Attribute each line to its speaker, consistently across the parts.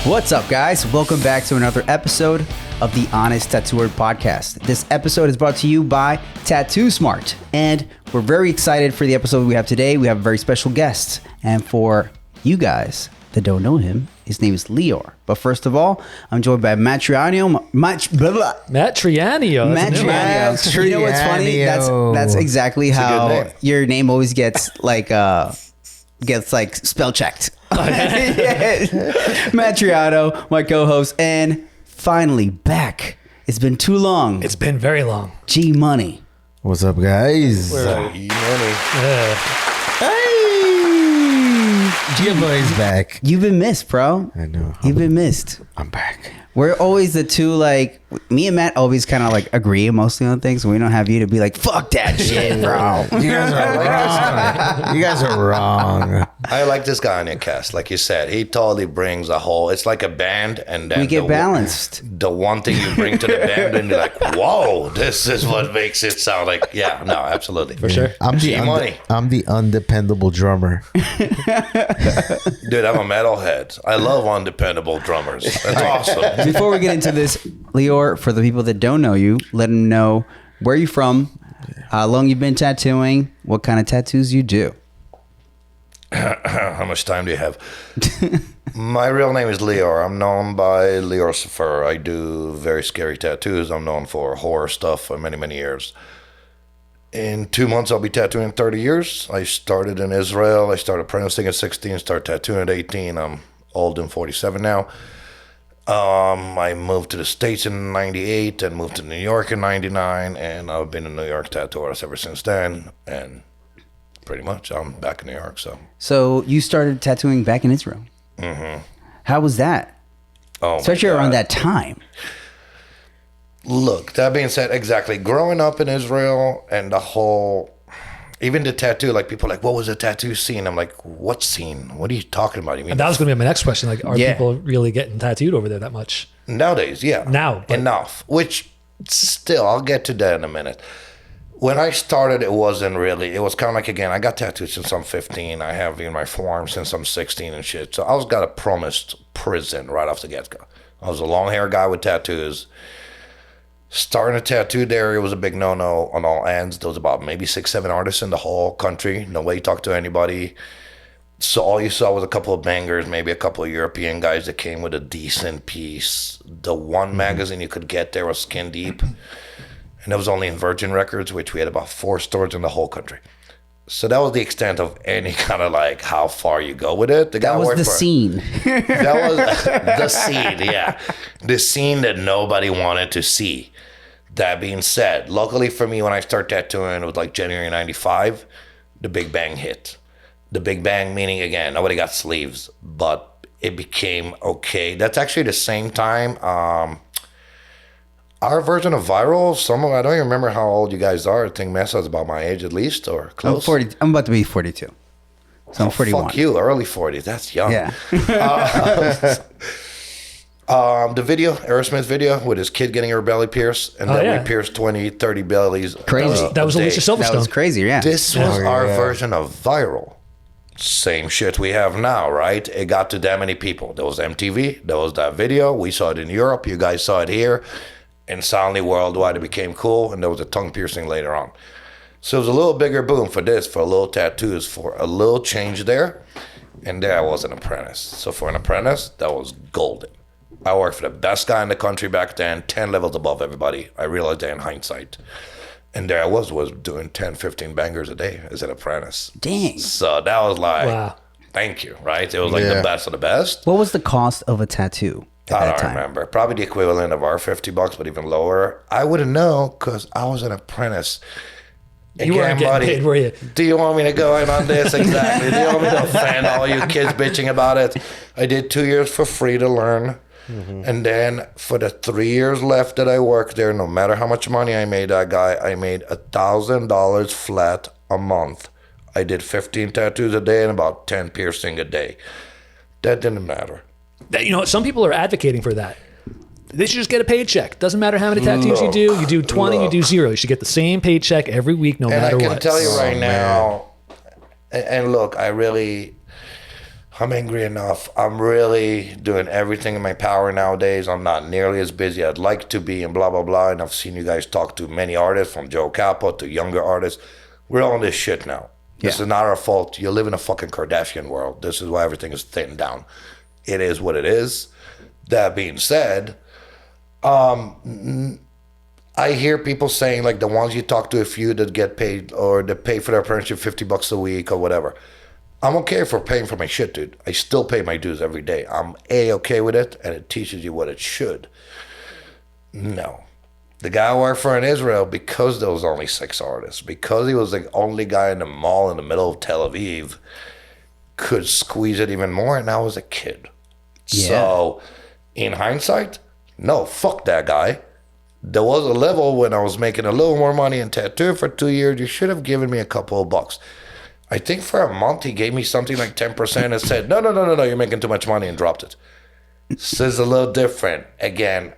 Speaker 1: What's up, guys? Welcome back to another episode of the Honest Tattooer podcast. This episode is brought to you by Tattoo Smart, and we're very excited for the episode we have today. We have a very special guest, and for you guys that don't know him, his name is Lior. But first of all, I'm joined by Matt Truiano.
Speaker 2: Matt Truiano.
Speaker 1: You know what's funny? That's exactly how your name always gets spell checked. Yes. Matt Truiano, my co-host, and finally back. It's been too long.
Speaker 2: It's been very long.
Speaker 1: G Money.
Speaker 3: What's up, guys?
Speaker 4: G-Money.
Speaker 1: Hey,
Speaker 3: G Money's back.
Speaker 1: You've been missed, bro.
Speaker 3: I know.
Speaker 1: You've been missed.
Speaker 3: I'm back.
Speaker 1: We're always the two, like, me and Matt always kind of like agree mostly on things. We don't have you to be like, fuck that shit, bro.
Speaker 3: You guys are wrong. You guys are wrong.
Speaker 4: I like this guy on your cast. Like you said, he totally brings a whole, it's like a band, and then
Speaker 1: We get balanced.
Speaker 4: The one thing you bring to the band, and you're like, whoa, this is what makes it sound like, yeah, no, absolutely.
Speaker 2: For sure.
Speaker 3: I'm
Speaker 4: G-Money.
Speaker 3: I'm the undependable drummer.
Speaker 4: Dude, I'm a metalhead. I love undependable drummers. That's awesome.
Speaker 1: Before we get into this, Lior, for the people that don't know you, let them know where you're from, how long you've been tattooing, what kind of tattoos you do.
Speaker 4: How much time do you have? My real name is Lior. I'm known by Liorcifer. I do very scary tattoos. I'm known for horror stuff for many, many years. In 2 months, I'll be tattooing 30 years. I started in Israel. I started apprenticing at 16, started tattooing at 18. I'm old and 47 now. I moved to the States in 98 and moved to New York in 99, and I've been a New York tattoo artist ever since then, and pretty much I'm back in New York.
Speaker 1: So you started tattooing back in Israel. Mm-hmm. How was that?
Speaker 4: Oh,
Speaker 1: especially around that time.
Speaker 4: Look, that being said, exactly. Growing up in Israel and the whole, even the tattoo, like people are like, what was the tattoo scene? I'm like, what scene? What are you talking about? You mean
Speaker 2: And that was going to be my next question. Like, are people really getting tattooed over there that much?
Speaker 4: Nowadays, yeah.
Speaker 2: Now.
Speaker 4: Enough. Which still, I'll get to that in a minute. When I started, it wasn't really, it was kind of like, again, I got tattooed since I'm 15. I have in my forearm since I'm 16 and shit. So I was got a promised prison right off the get-go. I was a long hair guy with tattoos. Starting a tattoo there, it was a big no-no on all ends. There was about maybe 6-7 artists in the whole country. No way to talk to anybody. So all you saw was a couple of bangers, maybe a couple of European guys that came with a decent piece. The one magazine you could get there was Skin Deep. And it was only in Virgin Records, which we had about 4 stores in the whole country. So that was the extent of any kind of like how far you go with it.
Speaker 1: That was the scene.
Speaker 4: That was the scene, yeah. The scene that nobody wanted to see. That being said, luckily for me, when I started tattooing, it was like January 95, the Big Bang hit. The Big Bang meaning, again, nobody got sleeves, but it became okay. That's actually the same time our version of viral, I don't even remember how old you guys are. I think Mesa is about my age at least, or close.
Speaker 1: I'm 40. I'm about to be 42. So I'm 41.
Speaker 4: Fuck you, early 40s. That's young.
Speaker 1: Yeah.
Speaker 4: The video, Aerosmith video, with his kid getting her belly pierced, and then we pierced 20, 30 bellies.
Speaker 1: Crazy.
Speaker 2: That was Alicia Silverstone.
Speaker 1: That was crazy, yeah.
Speaker 4: This was our version of viral. Same shit we have now, right? It got to that many people. There was MTV, there was that video. We saw it in Europe. You guys saw it here. And suddenly worldwide it became cool, and there was a tongue piercing later on. So it was a little bigger boom for this, for a little tattoos, for a little change there. And there I was an apprentice. So for an apprentice, that was golden. I worked for the best guy in the country back then, 10 levels above everybody. I realized that in hindsight. And there I was doing 10, 15 bangers a day as an apprentice.
Speaker 1: Dang.
Speaker 4: So that was like,
Speaker 2: wow.
Speaker 4: Thank you, right? It was like the best of the best.
Speaker 1: What was the cost of a tattoo?
Speaker 4: I don't remember. Probably the equivalent of our $50, but even lower. I wouldn't know because I was an apprentice.
Speaker 2: You weren't getting paid, were you?
Speaker 4: Do you want me to go in on this? Exactly. Do you want me to offend all you kids bitching about it? I did 2 years for free to learn. Mm-hmm. And then for the 3 years left that I worked there, no matter how much money I made that guy, I made $1,000 flat a month. I did 15 tattoos a day and about 10 piercing a day. That didn't matter.
Speaker 2: You know, some people are advocating for that. They should just get a paycheck. Doesn't matter how many tattoos you do. You do 20, you do 0. You should get the same paycheck every week, no matter what.
Speaker 4: And I can tell you right now, and look, I really, I'm angry enough. I'm really doing everything in my power nowadays. I'm not nearly as busy as I'd like to be and blah, blah, blah. And I've seen you guys talk to many artists, from Joe Capo to younger artists. We're on this shit now. This is not our fault. You live in a fucking Kardashian world. This is why everything is thin down. It is what it is. That being said, I hear people saying, like, the ones you talk to, a few that get paid or that pay for their apprenticeship $50 a week or whatever. I'm okay for paying for my shit, dude. I still pay my dues every day. I'm okay with it, and it teaches you what it should. No. The guy I worked for in Israel, because there was only 6 artists, because he was the only guy in the mall in the middle of Tel Aviv, could squeeze it even more, and I was a kid. Yeah. So, in hindsight, no, fuck that guy. There was a level when I was making a little more money in tattoo for 2 years. You should have given me a couple of bucks. I think for a month he gave me something like 10% and said, no, you're making too much money, and dropped it. This is a little different. Again,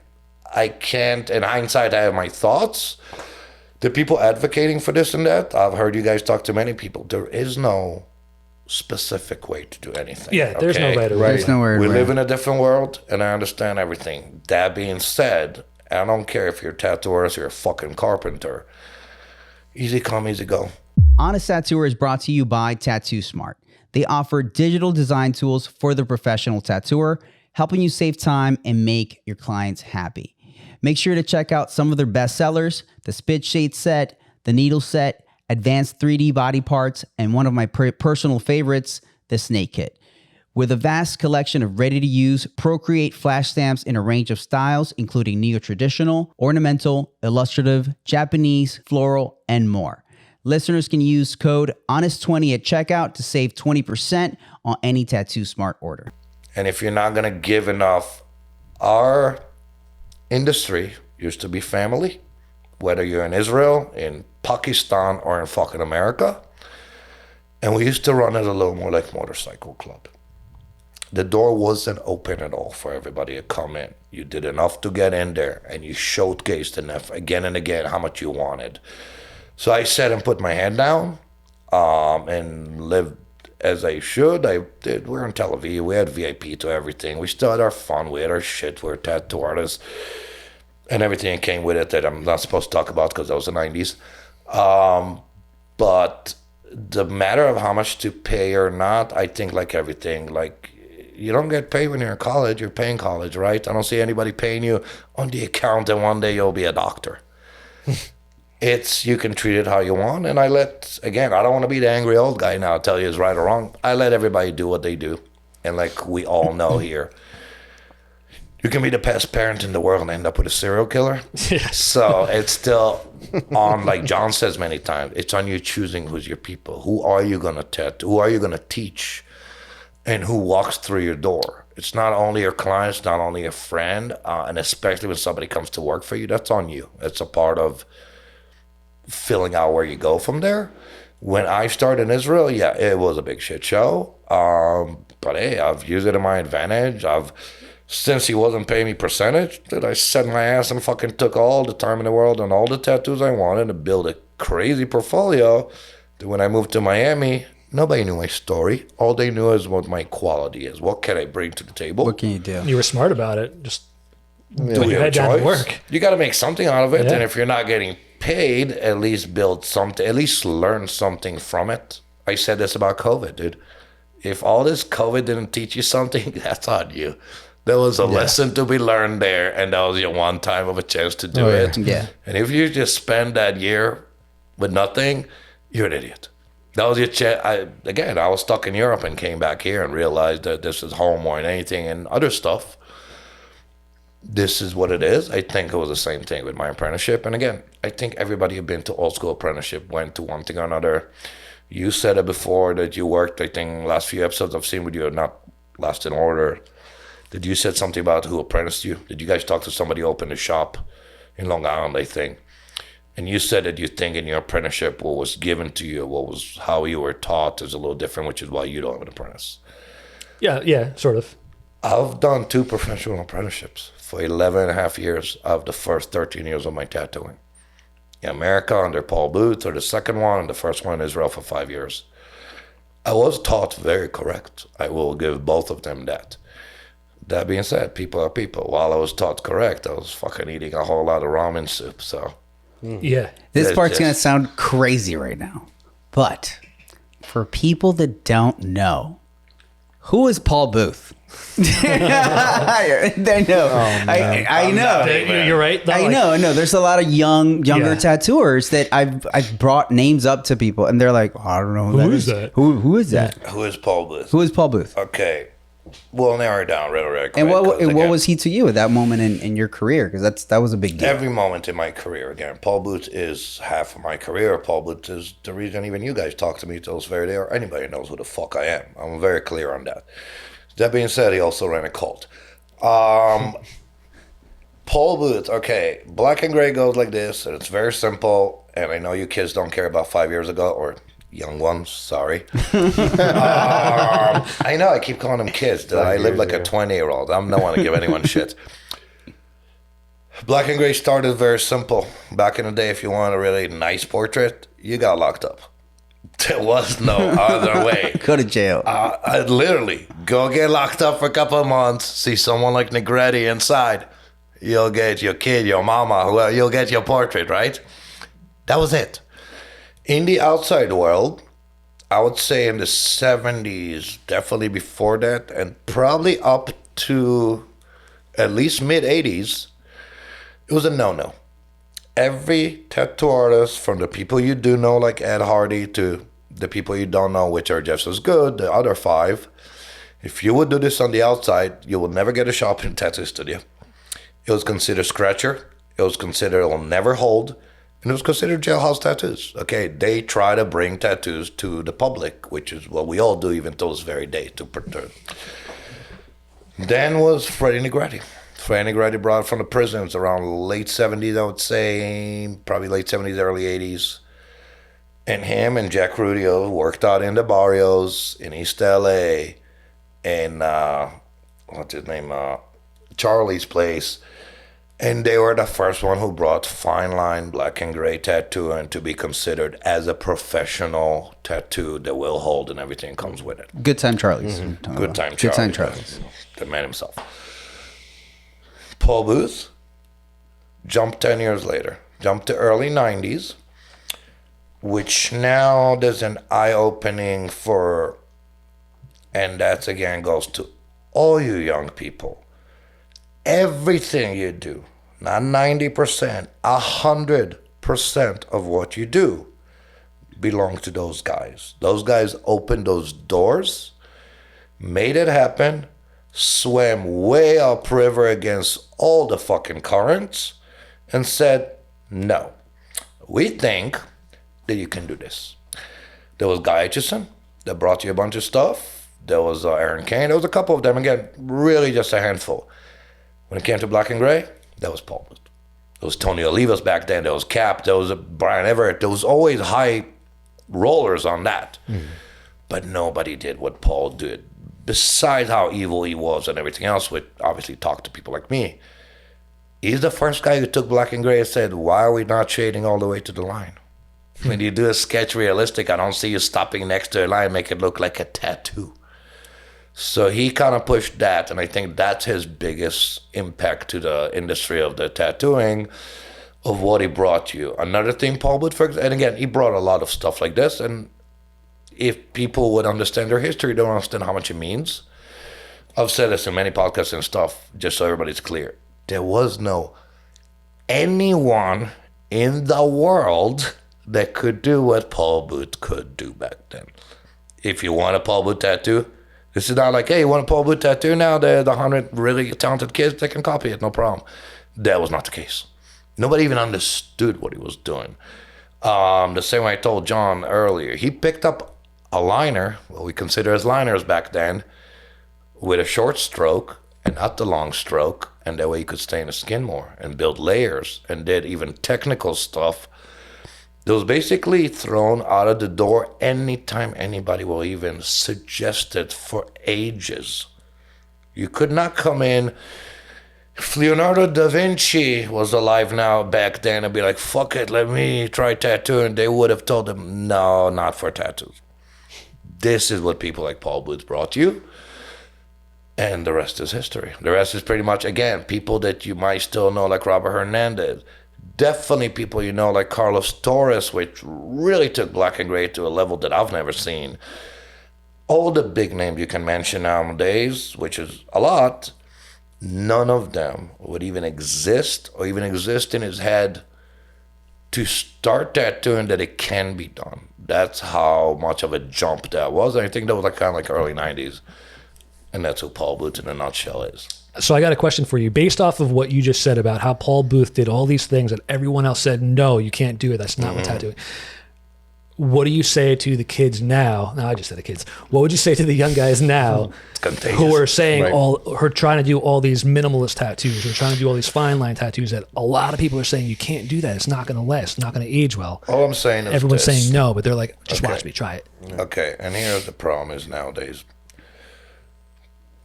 Speaker 4: I can't, in hindsight, I have my thoughts. The people advocating for this and that, I've heard you guys talk to many people. There is no specific way to do anything.
Speaker 2: Yeah, there's no right or
Speaker 1: right. There's nowhere.
Speaker 4: We live in a different world, and I understand everything. That being said, I don't care if you're a tattooer, you're a fucking carpenter. Easy come, easy go.
Speaker 1: Honest Tattooer is brought to you by Tattoo Smart. They offer digital design tools for the professional tattooer, helping you save time and make your clients happy. Make sure to check out some of their best sellers, the Spit Shade set, the Needle set, advanced 3D body parts, and one of my personal favorites, the Snake Kit. With a vast collection of ready-to-use Procreate flash stamps in a range of styles, including neo-traditional, ornamental, illustrative, Japanese, floral, and more. Listeners can use code HONEST20 at checkout to save 20% on any Tattoo Smart order.
Speaker 4: And if you're not going to give enough, our industry used to be family, whether you're in Israel, in Pakistan, or in fucking America. And we used to run it a little more like motorcycle club. The door wasn't open at all for everybody to come in. You did enough to get in there, and you showcased enough again and again how much you wanted. So I sat and put my head down and lived as I should. I did. We were in Tel Aviv. We had VIP to everything. We still had our fun. We had our shit. We were tattoo artists. And everything came with it that I'm not supposed to talk about because that was the 90s. But the matter of how much to pay or not, I think like everything, like you don't get paid when you're in college. You're paying college, right? I don't see anybody paying you on the account and one day you'll be a doctor. It's, you can treat it how you want. And I don't want to be the angry old guy now, tell you it's right or wrong. I let everybody do what they do. And like we all know here, you can be the best parent in the world and end up with a serial killer.
Speaker 2: Yes.
Speaker 4: So it's still on, like John says many times, it's on you choosing who's your people. Who are you going to tattoo? Who are you going to teach? And who walks through your door? It's not only your clients, not only a friend, and especially when somebody comes to work for you, that's on you. It's a part of filling out where you go from there. When I started in Israel, yeah, it was a big shit show. But hey, I've used it to my advantage. Since he wasn't paying me percentage, dude, I set my ass and fucking took all the time in the world and all the tattoos I wanted to build a crazy portfolio. That when I moved to Miami, nobody knew my story. All they knew is what my quality is. What can I bring to the table?
Speaker 1: What can you do?
Speaker 2: You were smart about it. Just
Speaker 4: do
Speaker 2: your head down and work.
Speaker 4: You got to make something out of it.
Speaker 2: Yeah.
Speaker 4: And if you're not getting paid, at least build something, at least learn something from it. I said this about COVID, dude. If all this COVID didn't teach you something, that's on you. There was a lesson to be learned there, and that was your one time of a chance to do it.
Speaker 1: Yeah.
Speaker 4: And if you just spend that year with nothing, you're an idiot. That was your chance. I was stuck in Europe and came back here and realized that this is home more than anything and other stuff. This is what it is. I think it was the same thing with my apprenticeship. And again, I think everybody who's been to old school apprenticeship went to one thing or another. You said it before that you worked, I think, last few episodes I've seen with you, not last in order, that you said something about who apprenticed you. Did you guys talk to somebody who opened a shop in Long Island, I think? And you said that you think in your apprenticeship what was given to you, how you were taught is a little different, which is why you don't have an apprentice.
Speaker 2: Yeah, sort of.
Speaker 4: I've done 2 professional apprenticeships for 11 and a half years of the first 13 years of my tattooing. In America under Paul Booth, or the second one, and the first one in Israel for 5 years. I was taught very correct. I will give both of them that. That being said, people are people. While I was taught correct, I was fucking eating a whole lot of ramen soup. So
Speaker 2: Yeah.
Speaker 1: This
Speaker 4: It's
Speaker 1: part's going to
Speaker 4: just-
Speaker 1: sound crazy right now. But for people that don't know, who is Paul Booth? They know. I know.
Speaker 2: You're right. Not
Speaker 1: I
Speaker 2: like-
Speaker 1: know. There's a lot of younger
Speaker 2: Yeah.
Speaker 1: tattooers that I've brought names up to people, and they're like, oh, I don't know
Speaker 2: Who is that?
Speaker 1: Who is that?
Speaker 4: who is Paul Booth?
Speaker 1: Who is Paul Booth?
Speaker 4: Okay, we'll narrow it down really quick.
Speaker 1: And
Speaker 4: 'cause
Speaker 1: what
Speaker 4: again,
Speaker 1: was he to you at that moment in your career? Because that was a big deal.
Speaker 4: Every moment in my career, again, Paul Booth is half of my career. Paul Booth is the reason even you guys talk to me till this very day, or anybody knows who the fuck I am. I'm very clear on that. That being said, he also ran a cult. Paul Booth, okay, black and gray goes like this, and it's very simple, and I know you kids don't care about 5 years ago, or young ones, sorry. I know, I keep calling them kids. I live like a 20-year-old. I'm no one to give anyone shit. Black and gray started very simple. Back in the day, if you wanted a really nice portrait, you got locked up. There was no other way.
Speaker 1: Go to jail.
Speaker 4: I'd literally go get locked up for a couple of months, see someone like Negretti inside. You'll get your kid, your mama, well, you'll get your portrait, right? That was it. In the outside world, I would say in the 70s, definitely before that, and probably up to at least mid 80s, it was a no-no. Every tattoo artist, from the people you do know, like Ed Hardy, to the people you don't know, which are just as good, the other 5, if you would do this on the outside, you would never get a shop in a tattoo studio. It was considered scratcher. It was considered it will never hold. And it was considered jailhouse tattoos. Okay, they try to bring tattoos to the public, which is what we all do even to this very day to perturb. Then was Freddie Negretti. Freddie Negretti brought from the prisons around late 70s, I would say, probably late 70s, early 80s. And him and Jack Rudio worked out in the barrios in East LA, and what's his name, Charlie's place. And they were the first one who brought fine line black and gray tattooing to be considered as a professional tattoo that will hold and everything comes with it.
Speaker 1: Good time, Charlie's.
Speaker 4: Good time,
Speaker 1: Good time,
Speaker 4: Charlie.
Speaker 1: Charlie's.
Speaker 4: The man himself. Paul Booth jumped 10 years later, jumped to early 90s, which now there's an eye-opening for, and that again goes to all you young people. Everything you do, not 90%, 100% of what you do belong to those guys. Those guys opened those doors, made it happen, swam way upriver against all the fucking currents, and said, no, we think that you can do this. There was Guy Aitchison that brought you a bunch of stuff. There was Aaron Kane. There was a couple of them. Again, really just a handful. When it came to black and gray, that was Paul Booth. There was Tony Olivas back then. There was Cap. There was Brian Everett. There was always high rollers on that. But nobody did what Paul did. Besides how evil he was and everything else, which obviously talked to people like me. He's the first guy who took black and gray and said, why are we not shading all the way to the line? When you do a sketch realistic, I don't see you stopping next to a line, make it look like a tattoo. So he kind of pushed that, and I think that's his biggest impact to the industry of the tattooing, of what he brought you. Another thing, Paul Booth, and again, he brought a lot of stuff like this, and if people would understand their history, they don't understand how much it means. I've said this in many podcasts and stuff, just so everybody's clear. There was no anyone in the world that could do what Paul Booth could do back then. If you want a Paul Booth tattoo, this is not like, hey, you want a Paul Booth tattoo now? The 100 really talented kids, they can copy it, no problem. That was not the case. Nobody even understood what he was doing. The same way I told John earlier, he picked up a liner, what we consider as liners back then, with a short stroke and not the long stroke, and that way he could stay in the skin more and build layers and did even technical stuff that was basically thrown out of the door anytime anybody will even suggest it for ages. You could not come in. If Leonardo da Vinci was alive now back then and be like, fuck it, let me try tattooing, they would have told him, no, not for tattoos. This is what people like Paul Booth brought you. And the rest is history. The rest is pretty much, again, people that you might still know, like Robert Hernandez. Definitely people you know, like Carlos Torres, which really took black and gray to a level that I've never seen. All the big names you can mention nowadays, which is a lot, none of them would even exist or even exist in his head to start tattooing that it can be done. That's how much of a jump that was. And I think that was like kind of like early 90s. And that's who Paul Booth in a nutshell is.
Speaker 2: So I got a question for you. Based off of what you just said about how Paul Booth did all these things that everyone else said, no, you can't do it. That's not what tattooing. What do you say to the kids now? No, I just said the kids. What would you say to the young guys now who are saying who are trying to do all these minimalist tattoos, or trying to do all these fine line tattoos that a lot of people are saying you can't do that. It's not going to last. It's not going to age well.
Speaker 4: All I'm saying is
Speaker 2: everyone's
Speaker 4: this.
Speaker 2: saying no, but they're like, just watch me try it.
Speaker 4: Okay, and here's the problem is nowadays,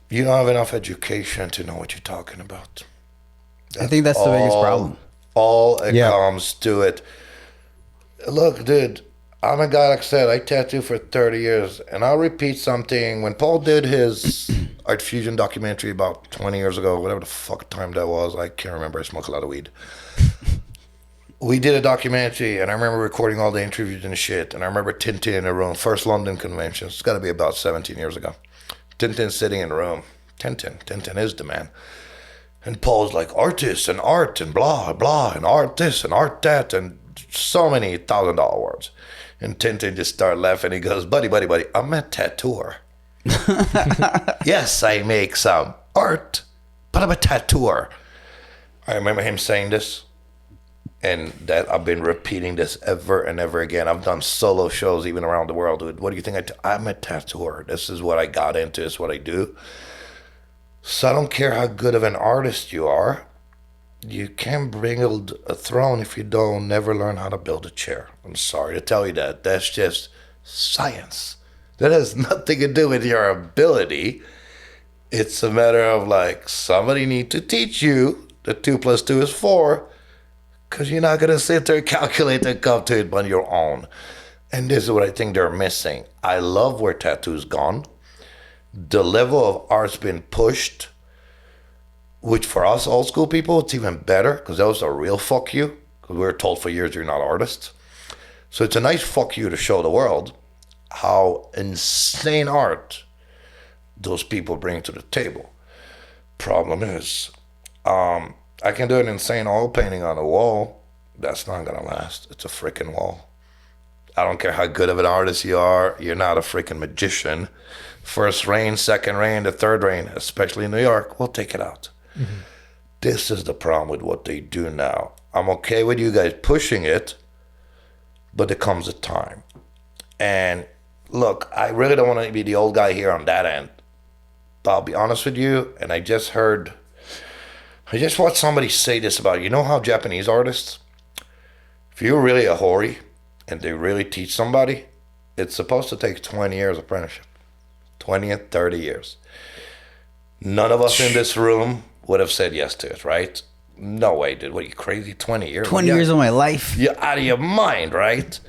Speaker 4: you don't have enough education to know what you're talking about.
Speaker 1: I think that's the biggest problem.
Speaker 4: All it comes to it. Look, dude, I'm a guy, like I said, I tattooed for 30 years, and I'll repeat something. When Paul did his Art Fusion documentary about 20 years ago, whatever the fuck time that was, I can't remember, I smoke a lot of weed. We did a documentary, and I remember recording all the interviews and shit, and I remember Tintin in the room, first London convention. It's got to be about 17 years ago. Tintin sitting in the room. Tintin is the man. And Paul's like, artists and art and blah, blah, and art this and art that, and so many $1,000 words. And Tintin just started laughing. He goes, buddy, I'm a tattooer. Yes, I make some art, but I'm a tattooer. I remember him saying this, and that I've been repeating this ever and ever again. I've done solo shows even around the world. What do you think? I'm a tattooer. This is what I got into. This is what I do. So I don't care how good of an artist you are. You can't build a throne if you don't never learn how to build a chair. I'm sorry to tell you that. That's just science. That has nothing to do with your ability. It's a matter of like somebody need to teach you that 2 + 2 is 4, because you're not going to sit there and calculate and come to it on your own. And this is what I think they're missing. I love where tattoo's gone. The level of art's been pushed, which for us old school people, it's even better, because that was a real fuck you, because we were told for years you're not artists. So it's a nice fuck you to show the world how insane art those people bring to the table. Problem is, I can do an insane oil painting on a wall. That's not going to last. It's a freaking wall. I don't care how good of an artist you are. You're not a freaking magician. First rain, second rain, the third rain, especially in New York, we'll take it out. Mm-hmm. This is the problem with what they do now. I'm okay with you guys pushing it, but there comes a time. And look, I really don't want to be the old guy here on that end. But I'll be honest with you, and I just watched somebody say this about, you know how Japanese artists, if you're really a hori and they really teach somebody, it's supposed to take 20 years apprenticeship. 20 and 30 years. None of us in this room would have said yes to it, right? No way, dude. What are you, crazy? 20 years?
Speaker 1: 20 years of my life.
Speaker 4: You're out of your mind, right?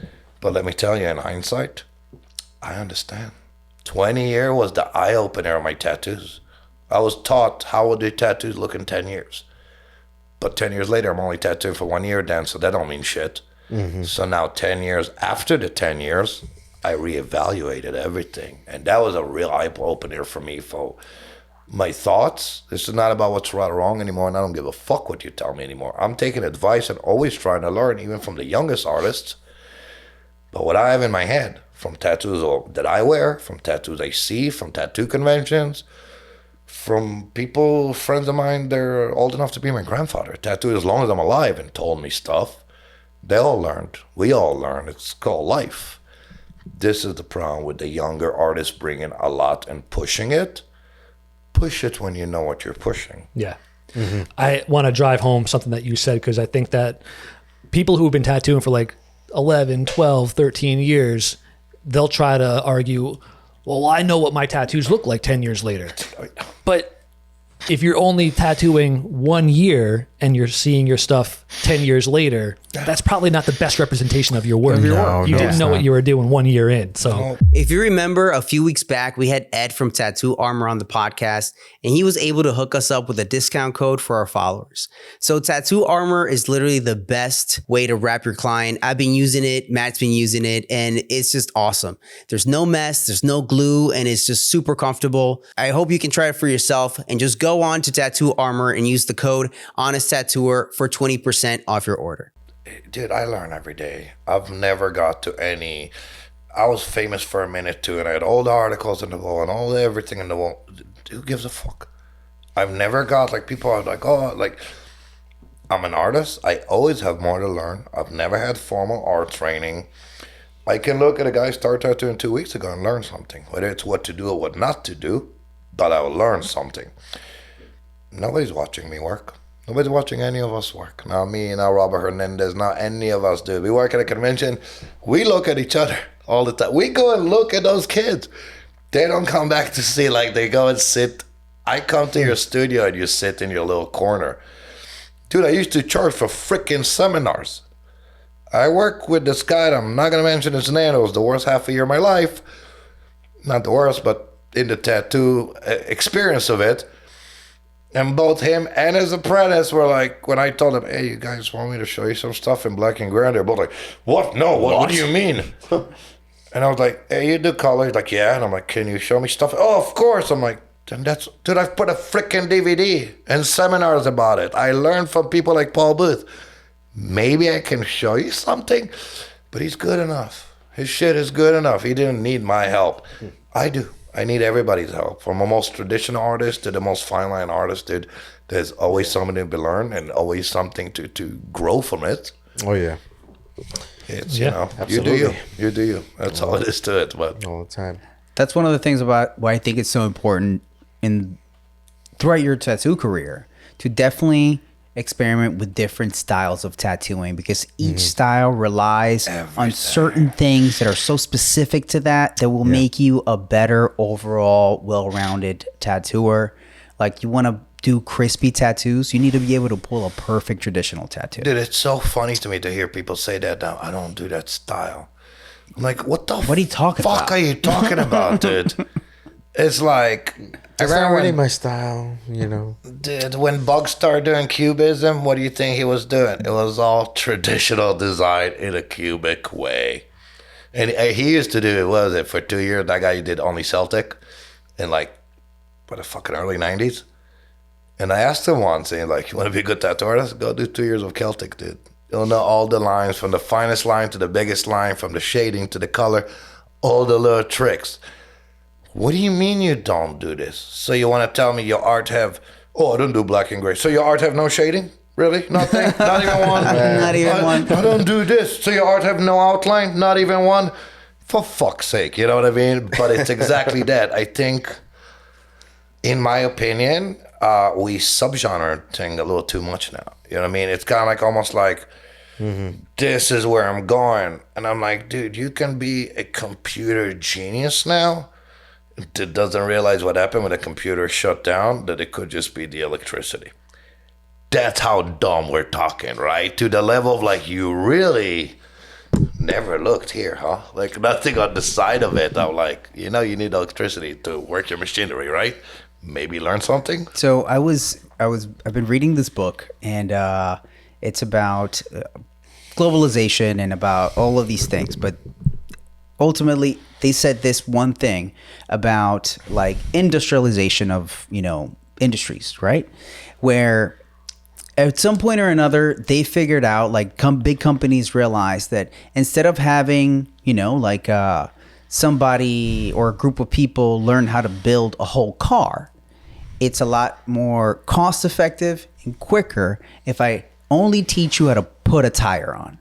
Speaker 4: But let me tell you, in hindsight, I understand. 20 years was the eye-opener of my tattoos. I was taught how would the tattoos look in 10 years. But 10 years later, I'm only tattooed for 1 year then, so that don't mean shit. Mm-hmm. So now 10 years after the 10 years, I reevaluated everything. And that was a real eye-opener for me for my thoughts. This is not about what's right or wrong anymore, and I don't give a fuck what you tell me anymore. I'm taking advice and always trying to learn, even from the youngest artists. But what I have in my head, from tattoos that I wear, from tattoos I see, from tattoo conventions, from people, friends of mine, they're old enough to be my grandfather, tattooed as long as I'm alive and told me stuff. They all learned. We all learned. It's called life. This is the problem with the younger artists bringing a lot and pushing it. Push it when you know what you're pushing.
Speaker 2: Yeah. Mm-hmm. I want to drive home something that you said, because I think that people who have been tattooing for like 11, 12, 13 years, they'll try to argue, well, I know what my tattoos look like 10 years later. But if you're only tattooing 1 year and you're seeing your stuff 10 years later, that's probably not the best representation of your work. You didn't know what you were doing 1 year in. So
Speaker 1: if you remember a few weeks back, we had Ed from Tattoo Armor on the podcast, and he was able to hook us up with a discount code for our followers. So Tattoo Armor is literally the best way to wrap your client. I've been using it. Matt's been using it, and it's just awesome. There's no mess, there's no glue, and it's just super comfortable. I hope you can try it for yourself, and just go on to Tattoo Armor and use the code Honest Tattooer for 20% off your order.
Speaker 4: Dude, I learn every day. I've never got to any. I was famous for a minute too, and I had all the articles in the wall and all everything in the wall. Who gives a fuck? I've never got like people are like, oh, like I'm an artist. I always have more to learn. I've never had formal art training. I can look at a guy start tattooing 2 weeks ago and learn something, whether it's what to do or what not to do, but I will learn something. Nobody's watching me work. Nobody's watching any of us work. Not me, not Robert Hernandez, not any of us do. We work at a convention. We look at each other all the time. We go and look at those kids. They don't come back to see, like they go and sit. I come to your studio and you sit in your little corner. Dude, I used to charge for freaking seminars. I work with this guy, I'm not going to mention his name. It was the worst half a year of my life. Not the worst, but in the tattoo experience of it. And both him and his apprentice were like, when I told them, hey, you guys want me to show you some stuff in black and gray? And they're both like, what? No, what do you mean? And I was like, hey, you do color? He's like, yeah. And I'm like, can you show me stuff? Oh, of course. I'm like, then dude, I've put a freaking DVD and seminars about it. I learned from people like Paul Booth. Maybe I can show you something, but he's good enough. His shit is good enough. He didn't need my help. I do. I need everybody's help. From the most traditional artist to the most fine line artist, dude, there's always something to be learned and always something to grow from it.
Speaker 3: Oh, yeah.
Speaker 4: It's, you know, absolutely. You do you. That's all it is to it. But
Speaker 3: all the time.
Speaker 1: That's one of the things about why I think it's so important throughout your tattoo career to definitely experiment with different styles of tattooing, because each style relies on certain things that are so specific to that will make you a better overall well-rounded tattooer. Like, you want to do crispy tattoos, you need to be able to pull a perfect traditional tattoo.
Speaker 4: Dude, it's so funny to me to hear people say that now. I don't do that style. I'm like, what are you talking about? Are you talking about, dude? It's like,
Speaker 3: it's not really my style, you know.
Speaker 4: Dude, when Bug started doing cubism, what do you think he was doing? It was all traditional design in a cubic way. And he used to do, what was it, for 2 years, that guy did only Celtic in like, what, the fucking early 90s? And I asked him once, and like, you want to be a good tattoo artist? Go do 2 years of Celtic, dude. You'll know all the lines, from the finest line to the biggest line, from the shading to the color, all the little tricks. What do you mean you don't do this? So you want to tell me your art have, I don't do black and gray. So your art have no shading? Really? Nothing? Not even one?
Speaker 1: Not even one.
Speaker 4: I don't do this. So your art have no outline? Not even one? For fuck's sake, you know what I mean? But it's exactly that. I think, in my opinion, we subgenre thing a little too much now. You know what I mean? It's kind of like almost like, this is where I'm going. And I'm like, dude, you can be a computer genius now. It doesn't realize what happened when the computer shut down, that it could just be the electricity. That's how dumb we're talking, right? To the level of like, you really never looked here, huh? Like, nothing on the side of it. I'm like, you know, you need electricity to work your machinery, right? Maybe learn something.
Speaker 1: So I've been reading this book, and it's about globalization and about all of these things, but ultimately they said this one thing about like industrialization of, you know, industries, right? Where at some point or another, they figured out, like, big companies realized that instead of having, you know, like somebody or a group of people learn how to build a whole car, it's a lot more cost effective and quicker if I only teach you how to put a tire on.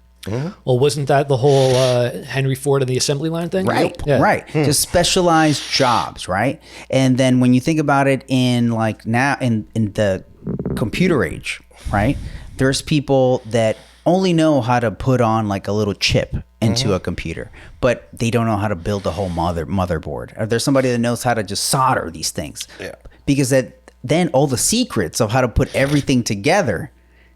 Speaker 2: Well, wasn't that the whole Henry Ford and the assembly line thing?
Speaker 1: Right,
Speaker 2: Yeah.
Speaker 1: right. Just specialized jobs, right? And then when you think about it in like now in the computer age, right? There's people that only know how to put on like a little chip into a computer, but they don't know how to build the whole motherboard. Or there's somebody that knows how to just solder these things.
Speaker 4: Yeah.
Speaker 1: Because then all the secrets of how to put everything together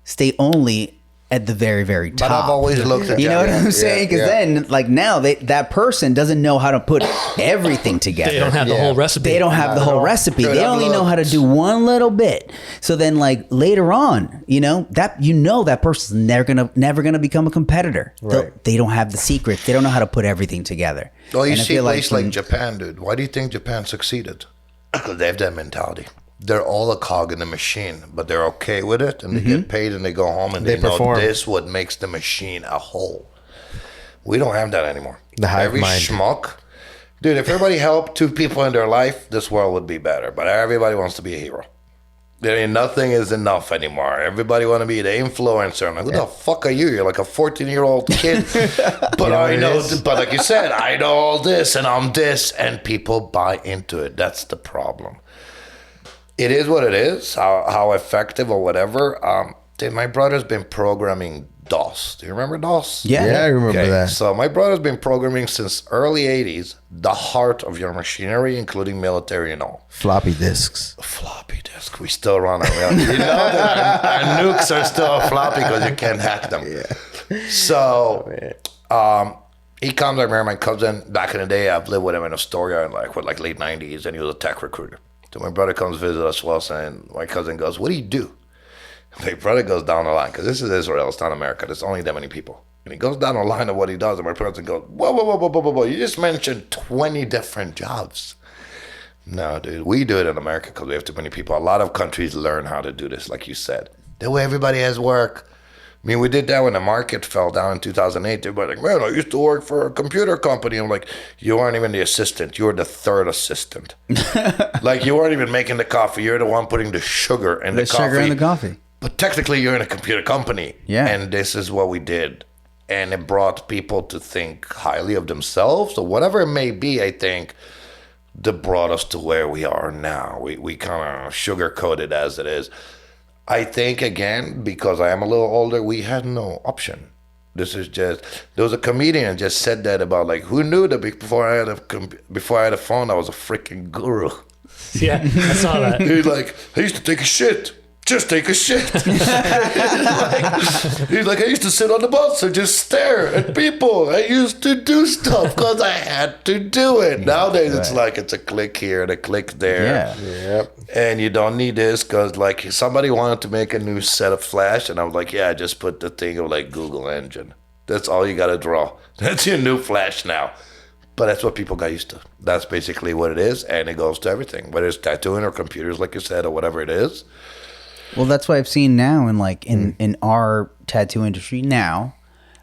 Speaker 1: stay only at the very, very top.
Speaker 4: But I've always looked at
Speaker 1: you know what I'm saying? Because
Speaker 3: yeah.
Speaker 1: then, like now, that person doesn't know how to put everything together.
Speaker 2: They don't have the whole recipe.
Speaker 1: They don't have the whole recipe.
Speaker 4: Good,
Speaker 1: They
Speaker 4: I've
Speaker 1: only know how to
Speaker 4: looked.
Speaker 1: do one little bit. So then, like later on, that person's never gonna become a competitor.
Speaker 3: Right.
Speaker 1: They don't have the secrets. They don't know how to put everything together.
Speaker 4: Well, you
Speaker 1: And I
Speaker 4: see a
Speaker 1: feel
Speaker 4: place like
Speaker 1: when-
Speaker 4: Japan, dude. Why do you think Japan succeeded? Because they have that mentality. They're all a cog in the machine, but they're okay with it, and they get paid, and they go home, and they know
Speaker 3: perform.
Speaker 4: this what makes the machine a whole. We don't have that anymore.
Speaker 3: The hive
Speaker 4: Every
Speaker 3: mind.
Speaker 4: schmuck, dude. If everybody helped 2 people in their life, this world would be better. But everybody wants to be a hero. There ain't nothing is enough anymore. Everybody want to be the influencer. I'm like, who the fuck are you? You're like a 14-year-old kid. But I know, but like you said, I know all this and I'm this, and people buy into it. That's the problem. It is what it is. How effective or whatever. Dude, my brother's been programming DOS. Do you remember DOS?
Speaker 1: Yeah.
Speaker 3: Yeah, I remember that.
Speaker 4: So my brother's been programming since early 80s, the heart of your machinery, including military and all.
Speaker 3: Floppy disks.
Speaker 4: Floppy disk. We still run around. You know that our nukes are still floppy because you can't hack them. So he comes, I remember my cousin, back in the day, I've lived with him in Astoria with late 90s, and he was a tech recruiter. So my brother comes visit us once, and my cousin goes, what do you do? My brother goes down the line, because this is Israel, it's not America. There's only that many people. And he goes down the line of what he does, and my cousin goes, whoa. You just mentioned 20 different jobs. No, dude, we do it in America because we have too many people. A lot of countries learn how to do this, like you said. The way everybody has work. I mean, we did that when the market fell down in 2008. Everybody like, man, I used to work for a computer company. I'm like, you weren't even the assistant. You were the third assistant. Like, you weren't even making the coffee. You're the one putting the sugar in the coffee.
Speaker 1: sugar in the coffee.
Speaker 4: But technically, you're in a computer company.
Speaker 1: Yeah.
Speaker 4: And this is what we did. And it brought people to think highly of themselves or whatever it may be, I think, that brought us to where we are now. We kind of sugarcoated as it is. I think, again, because I am a little older, we had no option. This is just, there was a comedian just said that about, like, who knew that before I had a phone, I was a freaking guru.
Speaker 2: Yeah, I saw that.
Speaker 4: He's like, I used to take a shit. Just take a shit. He's like, I used to sit on the bus and just stare at people. I used to do stuff because I had to do it. Nowadays, it's like it's a click here and a click there.
Speaker 3: Yep.
Speaker 4: And you don't need this because, like, somebody wanted to make a new set of Flash, and I was like, yeah, just put the thing of, like, Google engine. That's all you got to draw. That's your new Flash now. But that's what people got used to. That's basically what it is, and it goes to everything, whether it's tattooing or computers, like you said, or whatever it is.
Speaker 1: Well, that's what I've seen now in our tattoo industry now.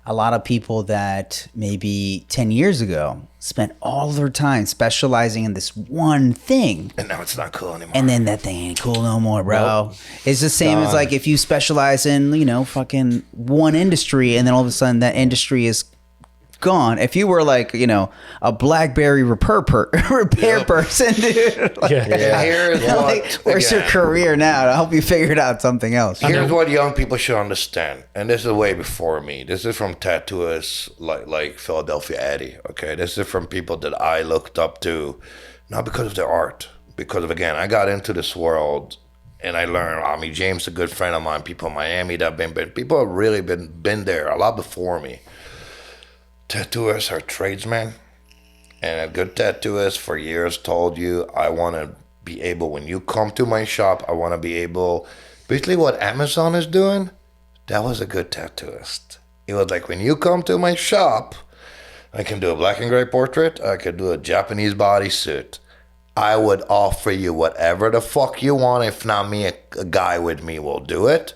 Speaker 1: A lot of people that maybe 10 years ago spent all their time specializing in this one thing.
Speaker 4: And now it's not cool anymore.
Speaker 1: And then that thing ain't cool no more, bro.
Speaker 3: Nope.
Speaker 1: It's the same as like if you specialize in, fucking one industry and then all of a sudden that industry is gone. If you were like, a BlackBerry repair person, dude. Like,
Speaker 2: Yeah.
Speaker 4: Here's
Speaker 1: like,
Speaker 4: what,
Speaker 1: where's your
Speaker 4: again,
Speaker 1: career now? I hope you figured out something else.
Speaker 4: Here's what young people should understand, and this is way before me. This is from tattooists like Philadelphia Eddie. Okay, this is from people that I looked up to, not because of their art, because of, again, I got into this world and I learned. I mean, James, a good friend of mine, people in Miami that have been people have really been there a lot before me. Tattooists are tradesmen, and a good tattooist for years told you, I want to be able, when you come to my shop, I want to be able, basically what Amazon is doing, that was a good tattooist. It was like, when you come to my shop, I can do a black and gray portrait, I could do a Japanese bodysuit. I would offer you whatever the fuck you want. If not me, a guy with me will do it.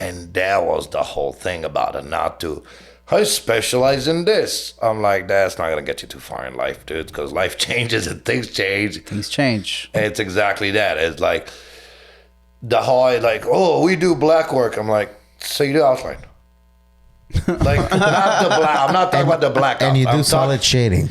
Speaker 4: And that was the whole thing about it, not to, I specialize in this. I'm like, that's not going to get you too far in life, dude, because life changes and things change.
Speaker 1: Things change.
Speaker 4: And it's exactly that. It's like, the whole, like, oh, we do black work. I'm like, so you do outline. Like, not the black. I'm not talking about the black.
Speaker 3: And you do
Speaker 4: I'm
Speaker 3: solid shading.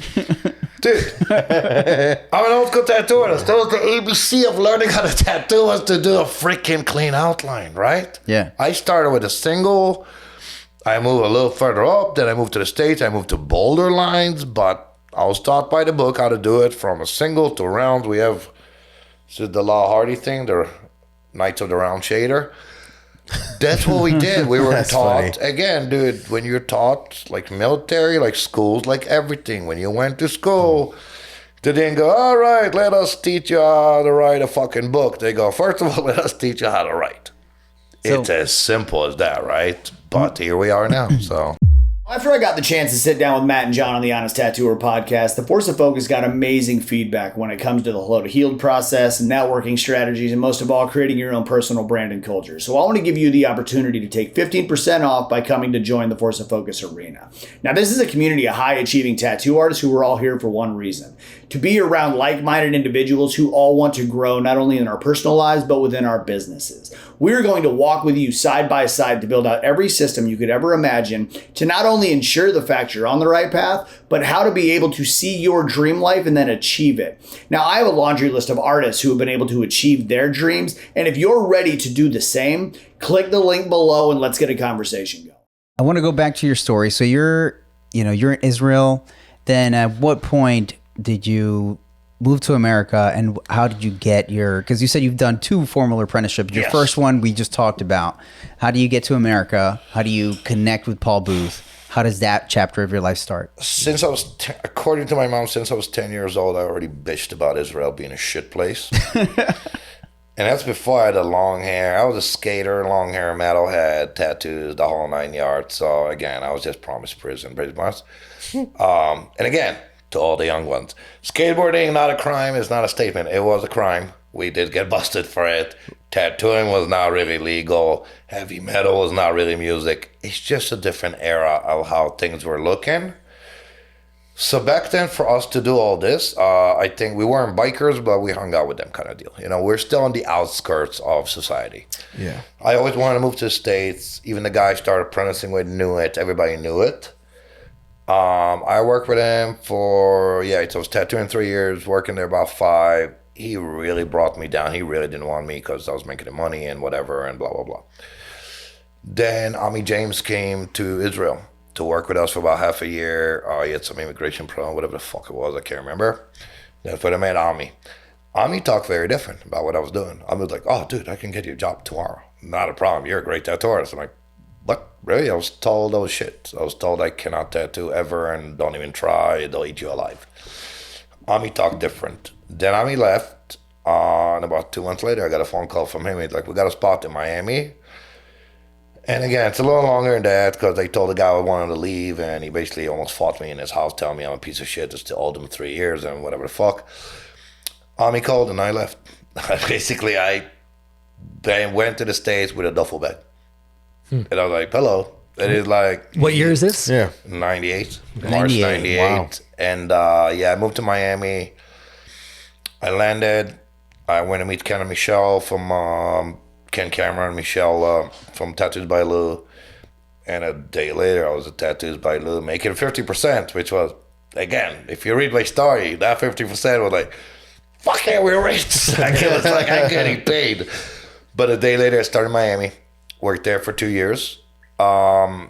Speaker 4: Dude, I'm an old school tattoo artist. That was the ABC of learning how to tattoo, was to do a freaking clean outline, right?
Speaker 1: Yeah.
Speaker 4: I started with a single. I moved a little further up. Then I moved to the States. I moved to bolder lines. But I was taught by the book how to do it from a single to round. We have, this is the Law Hardy thing, the Knights of the Round Shader. That's what we did. We were
Speaker 3: That's
Speaker 4: taught,
Speaker 3: funny.
Speaker 4: again, dude, when you're taught, like military, like schools, like everything, when you went to school, they didn't go, all right, let us teach you how to write a fucking book. They go, first of all, let us teach you how to write.
Speaker 1: So-
Speaker 4: It's as simple as that, right? But here we are now, so.
Speaker 5: After I got the chance to sit down with Matt and John on the Honest Tattooer podcast, the Force of Focus got amazing feedback when it comes to the Hello to Healed process, networking strategies, and most of all, creating your own personal brand and culture. So I want to give you the opportunity to take 15% off by coming to join the Force of Focus arena. Now, this is a community of high-achieving tattoo artists who are all here for one reason: to be around like-minded individuals who all want to grow not only in our personal lives, but within our businesses. We're going to walk with you side by side to build out every system you could ever imagine to not only ensure the fact you're on the right path, but how to be able to see your dream life and then achieve it. Now, I have a laundry list of artists who have been able to achieve their dreams, and if you're ready to do the same, click the link below and let's get a conversation going.
Speaker 1: I want to go back to your story. So you're in Israel. Then at what point did you move to America, and how did you get because you said you've done 2 formal apprenticeships. Your
Speaker 4: Yes.
Speaker 1: first one we just talked about. How do you get to America? How do you connect with Paul Booth? How does that chapter of your life start?
Speaker 4: Since I was, according to my mom, since I was 10 years old, I already bitched about Israel being a shit place. And that's before I had the long hair. I was a skater, long hair, metalhead, tattoos, the whole 9 yards. So again, I was just promised prison pretty much. And again, to all the young ones, skateboarding, not a crime, is not a statement. It was a crime. We did get busted for it. Tattooing was not really legal. Heavy metal was not really music. It's just a different era of how things were looking. So back then, for us to do all this, I think we weren't bikers, but we hung out with them kind of deal. You know, we're still on the outskirts of society.
Speaker 3: Yeah.
Speaker 4: I always wanted to move to the States. Even the guy I started apprenticing with knew it. Everybody knew it. I worked with him for, so I was tattooing 3 years, working there about 5. He really brought me down. He really didn't want me because I was making the money and whatever and blah, blah, blah. Then Ami James came to Israel to work with us for about half a year. He had some immigration problem, whatever the fuck it was, I can't remember. That's when I met Ami. Ami talked very different about what I was doing. I was like, oh, dude, I can get you a job tomorrow. Not a problem. You're a great tattoo artist. I'm like, what? Really? I was told those shit. I was told I cannot tattoo ever and don't even try. They'll eat you alive. Ami talked different. Then Ami left. And about 2 months later, I got a phone call from him. He's like, we got a spot in Miami. And again, it's a little longer than that because they told the guy I wanted to leave, and he basically almost fought me in his house, telling me I'm a piece of shit. I still owed him 3 years and whatever the fuck. Ami called and I left. Basically, I went to the States with a duffel bag. And I was like, hello. It is like...
Speaker 2: What year is this?
Speaker 3: Yeah.
Speaker 4: 98. March
Speaker 1: 98.
Speaker 4: 98.
Speaker 3: Wow.
Speaker 4: And I moved to Miami. I landed. I went to meet Ken and Michelle from... Ken Cameron and Michelle from Tattoos by Lou. And a day later, I was at Tattoos by Lou making 50%, which was, again, if you read my story, that 50% was like, fuck yeah, we're rich. Like, it was like I'm getting paid. But a day later, I started in Miami. Worked there for 2 years. I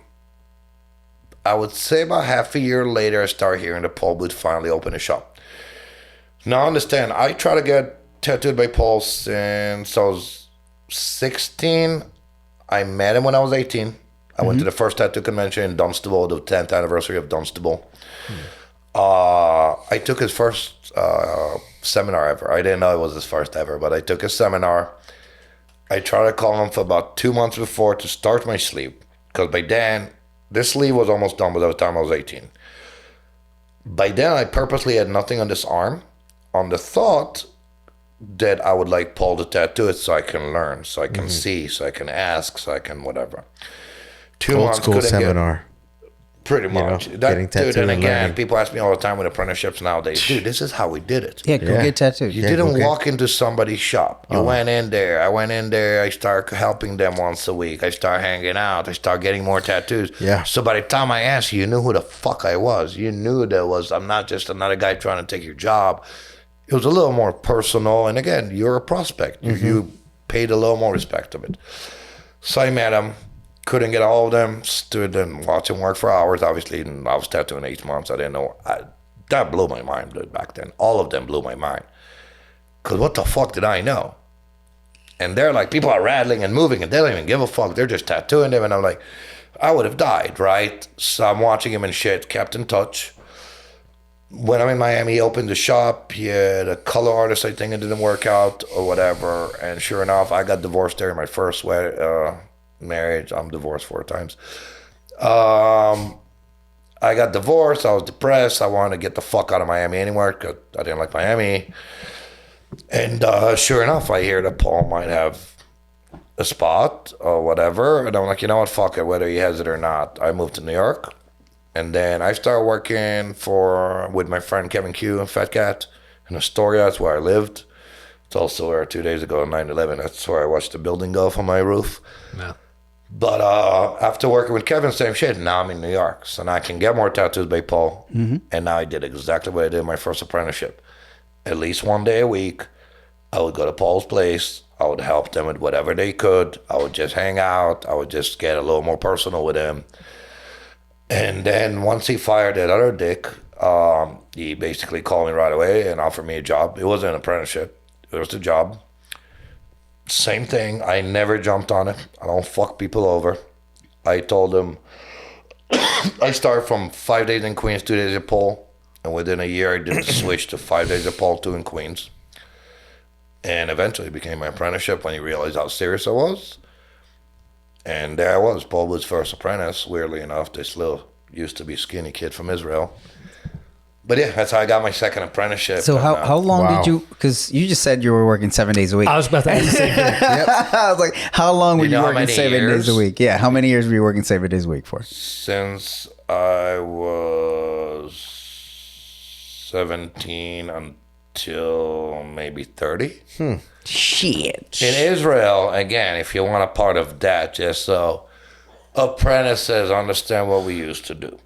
Speaker 4: would say about half a year later, I started hearing that Paul Booth finally opened a shop. Now, understand, I try to get tattooed by Paul since I was 16. I met him when I was 18. I went to the first tattoo convention in Dunstable, the 10th anniversary of Dunstable. I took his first seminar ever. I didn't know it was his first ever, but I took his seminar. I tried to call him for about 2 months before to start my sleeve, because by then, this sleeve was almost done by the time I was 18. By then, I purposely had nothing on this arm, on the thought that I would like Paul to tattoo it so I can learn, so I can see, so I can ask, so I can whatever. 2
Speaker 3: Old
Speaker 4: months
Speaker 3: school
Speaker 4: couldn't
Speaker 3: seminar.
Speaker 4: Pretty
Speaker 3: know,
Speaker 4: much.
Speaker 3: getting tattooed
Speaker 4: and
Speaker 3: and
Speaker 4: again,
Speaker 3: learning.
Speaker 4: people ask me all the time with apprenticeships nowadays, dude, this is how we did it.
Speaker 1: Yeah, go
Speaker 3: Yeah.
Speaker 1: get tattooed.
Speaker 4: You
Speaker 3: Yeah,
Speaker 4: didn't
Speaker 3: okay.
Speaker 4: walk into somebody's shop. You went in there. I went in there. I started helping them once a week. I started hanging out. I started getting more tattoos.
Speaker 3: Yeah.
Speaker 4: So by the time I asked you, you knew who the fuck I was. You knew I'm not just another guy trying to take your job. It was a little more personal. And again, you're a prospect. You paid a little more respect of it. So I met him. Couldn't get all of them. Stood and watched him work for hours, obviously. And I was tattooing 8 months. I didn't know. That blew my mind, dude, back then. All of them blew my mind. Because what the fuck did I know? And they're like, people are rattling and moving and they don't even give a fuck. They're just tattooing them. And I'm like, I would have died, right? So I'm watching him and shit, kept in touch. When I'm in Miami, he opened the shop. He had a color artist, I think it didn't work out or whatever. And sure enough, I got divorced there in my first marriage. I'm divorced 4 times. I got divorced. I was depressed. I wanted to get the fuck out of Miami anywhere because I didn't like Miami. And sure enough, I hear that Paul might have a spot or whatever. And I'm like, you know what? Fuck it, whether he has it or not. I moved to New York. And then I started working with my friend Kevin Q and Fat Cat in Astoria. That's where I lived. It's also where 2 days ago on 9/11. That's where I watched the building go from my roof.
Speaker 2: Yeah.
Speaker 4: But after working with Kevin, same shit. Now I'm in New York. So now I can get more tattoos by Paul. Mm-hmm. And now I did exactly what I did in my first apprenticeship. At least 1 day a week, I would go to Paul's place. I would help them with whatever they could. I would just hang out. I would just get a little more personal with him. And then once he fired that other dick, he basically called me right away and offered me a job. It wasn't an apprenticeship. It was a job. Same thing. I never jumped on it. I don't fuck people over. I told him I started from 5 days in Queens, 2 days at Paul. And within a year, I did the switch to 5 days at Paul, 2 in Queens. And eventually it became my apprenticeship when he realized how serious I was. And there I was, Paul was first apprentice. Weirdly enough, this little used to be skinny kid from Israel. But yeah, that's how I got my second apprenticeship.
Speaker 1: So how long did you, because you just said you were working 7 days a week.
Speaker 2: I was about to ask the same thing.
Speaker 1: Yep. I was like, how long were you working 7 days a week? Yeah, how many years were you working 7 days a week for?
Speaker 4: Since I was 17 until maybe 30.
Speaker 1: Shit.
Speaker 4: In Israel, again, if you want a part of that, just so apprentices understand what we used to do.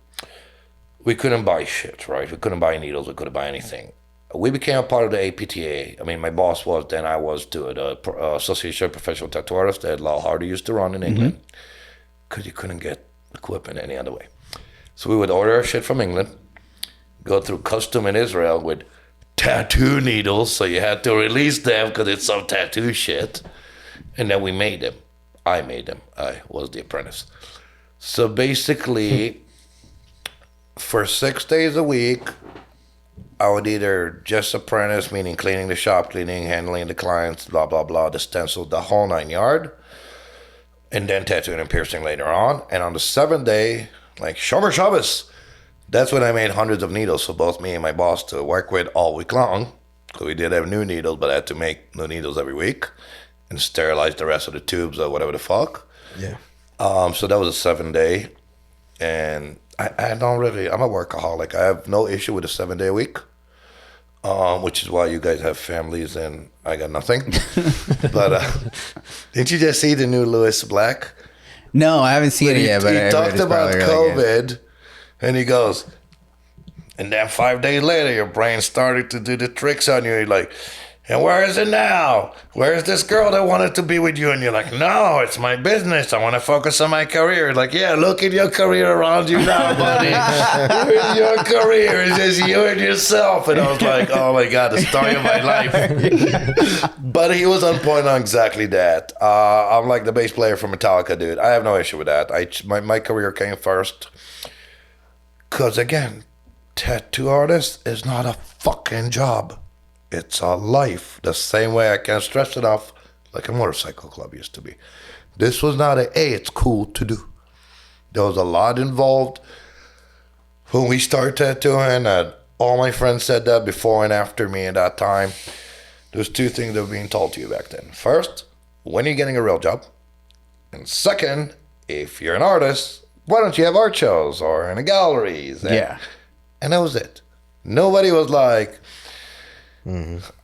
Speaker 4: We couldn't buy shit, right? We couldn't buy needles. We couldn't buy anything. We became a part of the APTA. I mean, my boss was, then I was too, the Association of Professional Tattoo Artists that Lal Hardy used to run in England. Because you couldn't get equipment any other way. So we would order our shit from England, go through custom in Israel with tattoo needles, so you had to release them because it's some tattoo shit. And then we made them. I made them. I was the apprentice. So basically, for 6 days a week, I would either just apprentice, meaning cleaning the shop, handling the clients, blah, blah, blah, the stencils, the whole 9 yard, and then tattooing and piercing later on. And on the 7th day, like Shomer Shabbos, that's when I made hundreds of needles for both me and my boss to work with all week long. So we did have new needles, but I had to make new needles every week and sterilize the rest of the tubes or whatever the fuck.
Speaker 3: Yeah.
Speaker 4: So that was a 7 day. And I don't really, I'm a workaholic. I have no issue with a 7 day a week, which is why you guys have families and I got nothing. But didn't you just see the new Lewis Black?
Speaker 1: No, I haven't seen it yet. But
Speaker 4: he talked about COVID. And he goes, and then 5 days later, your brain started to do the tricks on you. You're like, and where is it now? Where is this girl that wanted to be with you? And you're like, no, it's my business. I want to focus on my career. Like, yeah, look at your career around you now, buddy. Your career is just you and yourself. And I was like, oh my God, the story of my life. But he was on point on exactly that. I'm like the bass player for Metallica, dude. I have no issue with that. My career came first. Because again, tattoo artist is not a fucking job. It's a life. The same way I can't stress enough, like a motorcycle club used to be. This was not hey, it's cool to do. There was a lot involved. When we started tattooing, all my friends said that before and after me at that time. There's 2 things that were being told to you back then. First, when you're getting a real job. And second, if you're an artist, why don't you have art shows or in the galleries? And that was it. Nobody was like,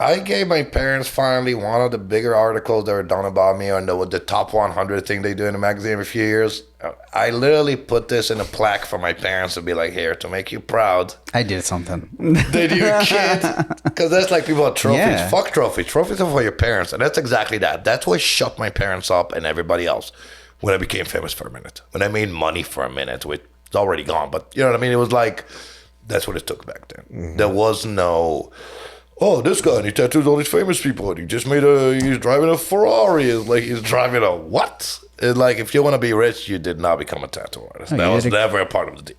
Speaker 4: I gave my parents finally one of the bigger articles that were done about me on the top 100 thing they do in the magazine every few years. I literally put this in a plaque for my parents to be like, here, to make you proud.
Speaker 1: I did something.
Speaker 4: Did you, kid? Because that's like people have trophies. Yeah. Fuck trophies. Trophies are for your parents. And that's exactly that. That's what shut my parents up and everybody else. When I became famous for a minute, when I made money for a minute, which is already gone, but you know what I mean? It was like, that's what it took back then. There was no, oh, this guy, and he tattoos all these famous people, and he's driving a Ferrari. It's like he's driving a what? It's like, if you want to be rich, you did not become a tattoo artist.
Speaker 1: Oh,
Speaker 4: That was never a part of the deal.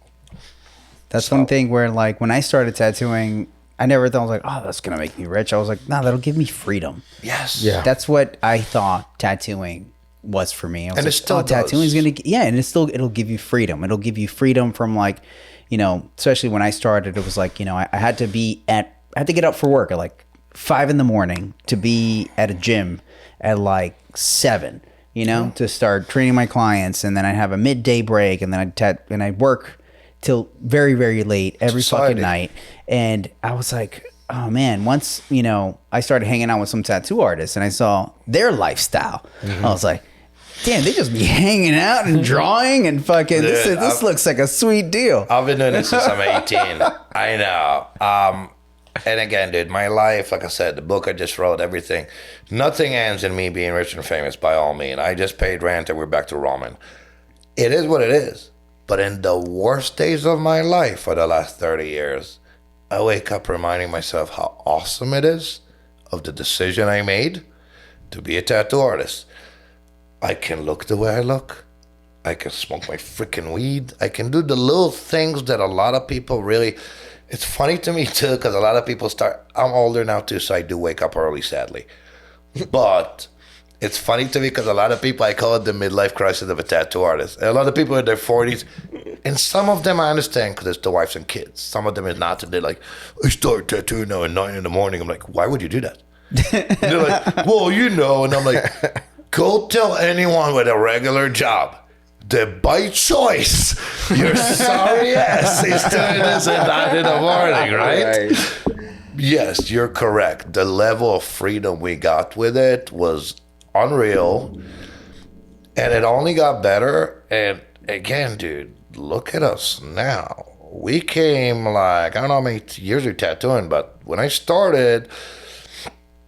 Speaker 1: That's one thing where, like, when I started tattooing, I never thought, I was like, oh, that's going to make me rich. I was like, no, that'll give me freedom.
Speaker 4: Yes.
Speaker 3: Yeah.
Speaker 1: That's what I thought tattooing was for me. I was
Speaker 4: And
Speaker 1: like,
Speaker 4: it still does.
Speaker 1: tattooing is going to, yeah, and it'll give you freedom. It'll give you freedom from, like, you know, especially when I started, it was like, you know, I had to get up for work at like 5 a.m. to be at a gym at like 7, you know, to start training my clients. And then I'd have a midday break, and then I'd work till very, very late every fucking night. And I was like, oh man, once, you know, I started hanging out with some tattoo artists and I saw their lifestyle. I was like, damn, they just be hanging out and drawing and fucking, this looks like a sweet deal.
Speaker 4: I've been doing this since I'm 18. I know. And again, dude, my life, like I said, the book I just wrote, everything, nothing ends in me being rich and famous, by all means. I just paid rent and we're back to ramen. It is what it is. But in the worst days of my life for the last 30 years, I wake up reminding myself how awesome it is of the decision I made to be a tattoo artist. I can look the way I look. I can smoke my freaking weed. I can do the little things that a lot of people really... It's funny to me too, because a lot of people I'm older now too, so I do wake up early, sadly. But it's funny to me because a lot of people, I call it the midlife crisis of a tattoo artist. And a lot of people in their 40s, and some of them I understand because it's the wives and kids. Some of them is not. And they're like, I start tattooing now at 9 a.m. I'm like, why would you do that? And they're like, well, you know. And I'm like, go tell anyone with a regular job that by choice, your sorry ass is doing this at 9 in the morning, right? Yes, you're correct. The level of freedom we got with it was unreal. And it only got better. And again, dude, look at us now. We came like, I don't know how many years we're tattooing, but when I started,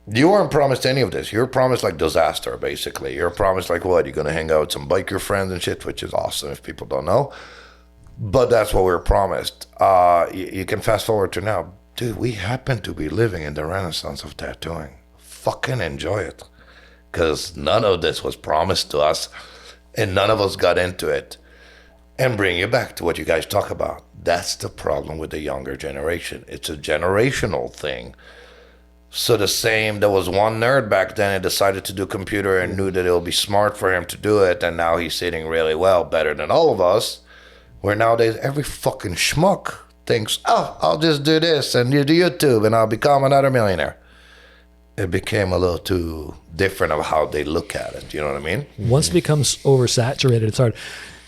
Speaker 4: you weren't promised any of this. You were promised like disaster, basically. You're promised like what? You're going to hang out with some biker friends and shit, which is awesome if people don't know. But that's what we were promised. You can fast forward to now. Dude, we happen to be living in the renaissance of tattooing. Fucking enjoy it. Because none of this was promised to us. And none of us got into it. And bring you back to what you guys talk about. That's the problem with the younger generation. It's a generational thing. So there was one nerd back then who decided to do computer and knew that it would be smart for him to do it. And now he's sitting really well, better than all of us. Where nowadays every fucking schmuck thinks, oh, I'll just do this and do YouTube and I'll become another millionaire. It became a little too different of how they look at it. You know what I mean?
Speaker 2: Once it becomes oversaturated, it's hard.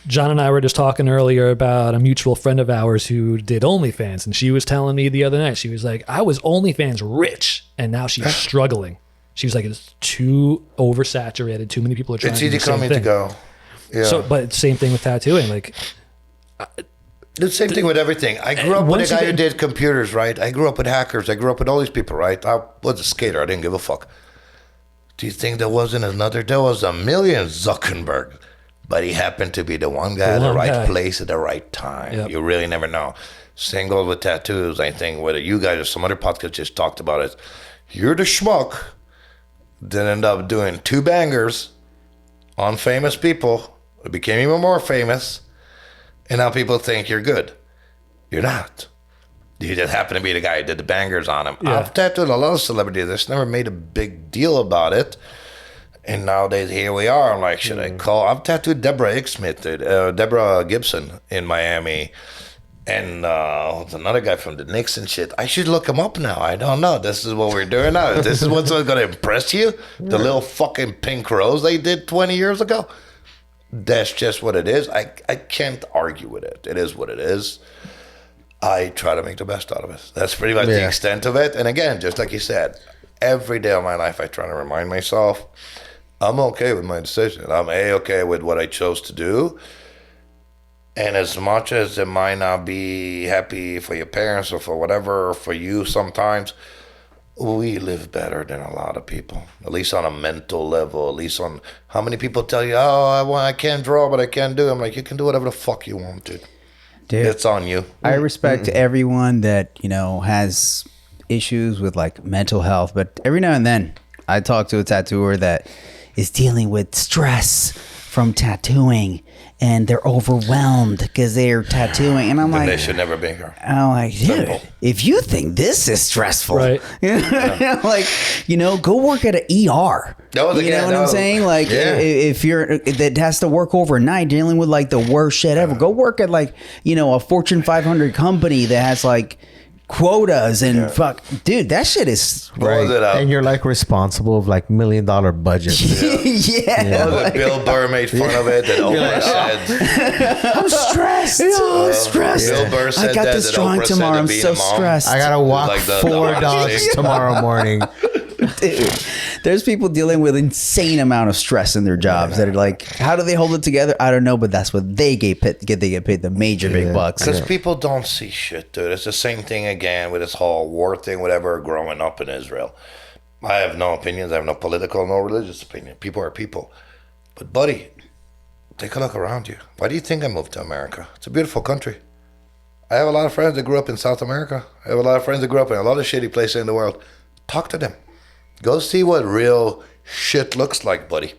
Speaker 2: John and I were just talking earlier about a mutual friend of ours who did OnlyFans, and she was telling me the other night, she was like, I was OnlyFans rich, and now she's struggling. She was like, it's too oversaturated, too many people are trying to do the same thing.
Speaker 4: It's easy coming to go. Yeah.
Speaker 2: So, but same thing with tattooing. Like,
Speaker 4: the same thing with everything. I grew up with a guy who did computers, right? I grew up with hackers. I grew up with all these people, right? I was a skater. I didn't give a fuck. Do you think there wasn't another? There was a million Zuckerberg. But he happened to be the one guy at the right place at the right time. Yep. You really never know. Same goes with tattoos. I think whether you guys or some other podcast just talked about it. You're the schmuck that ended up doing 2 bangers on famous people. It became even more famous. And now people think you're good. You're not. You just happen to be the guy who did the bangers on him. Yeah. I've tattooed a lot of celebrities. That's never made a big deal about it. And nowadays, here we are. I'm like, should I call? I've tattooed Deborah Gibson in Miami. And another guy from the Knicks and shit. I should look him up now. I don't know. This is what we're doing now. This is what's going to impress you? The little fucking pink rose they did 20 years ago? That's just what it is. I can't argue with it. It is what it is. I try to make the best out of it. That's pretty much the extent of it. And again, just like you said, every day of my life, I try to remind myself, I'm okay with my decision. I'm okay with what I chose to do. And as much as it might not be happy for your parents or for whatever, or for you sometimes, we live better than a lot of people. At least on a mental level. At least on how many people tell you, oh, I can't draw, but I can do. I'm like, you can do whatever the fuck you want, dude. It's on you.
Speaker 1: I respect everyone that, you know, has issues with like mental health, but every now and then I talk to a tattooer that is dealing with stress from tattooing, and they're overwhelmed because they're tattooing, and I'm
Speaker 4: Then
Speaker 1: like,
Speaker 4: they should never be here.
Speaker 1: I'm like, dude,
Speaker 4: Simple.
Speaker 1: if you think this is stressful,
Speaker 2: Right.
Speaker 1: like, go work at an ER.
Speaker 4: That was
Speaker 1: You know what I'm saying? Like, if you're that has to work overnight dealing with like the worst shit ever, go work at like, a Fortune 500 company that has like quotas and fuck, dude, that shit is
Speaker 4: What was it up?
Speaker 3: And you're like responsible of like $1 million budgets.
Speaker 1: yeah.
Speaker 4: What was it? Bill Burr made fun of it. That Oprah said.
Speaker 3: I'm stressed.
Speaker 1: I'm stressed.
Speaker 4: Bill Burr said
Speaker 1: I got
Speaker 4: that,
Speaker 1: this
Speaker 4: that
Speaker 1: drawing
Speaker 4: Oprah said
Speaker 1: tomorrow.
Speaker 4: that
Speaker 1: I'm
Speaker 4: being
Speaker 1: so
Speaker 4: a mom.
Speaker 1: stressed.
Speaker 3: I gotta walk
Speaker 4: Like the
Speaker 3: 4
Speaker 4: honesty.
Speaker 3: dogs tomorrow morning.
Speaker 1: Dude, there's people dealing with insane amount of stress in their jobs that are like, how do they hold it together? I don't know, but that's what they get paid. They get paid the major big bucks.
Speaker 4: Because people don't see shit, dude. It's the same thing again with this whole war thing, whatever, growing up in Israel. I have no opinions. I have no political, no religious opinion. People are people. But, buddy, take a look around you. Why do you think I moved to America? It's a beautiful country. I have a lot of friends that grew up in South America. I have a lot of friends that grew up in a lot of shitty places in the world. Talk to them. Go see what real shit looks like, buddy.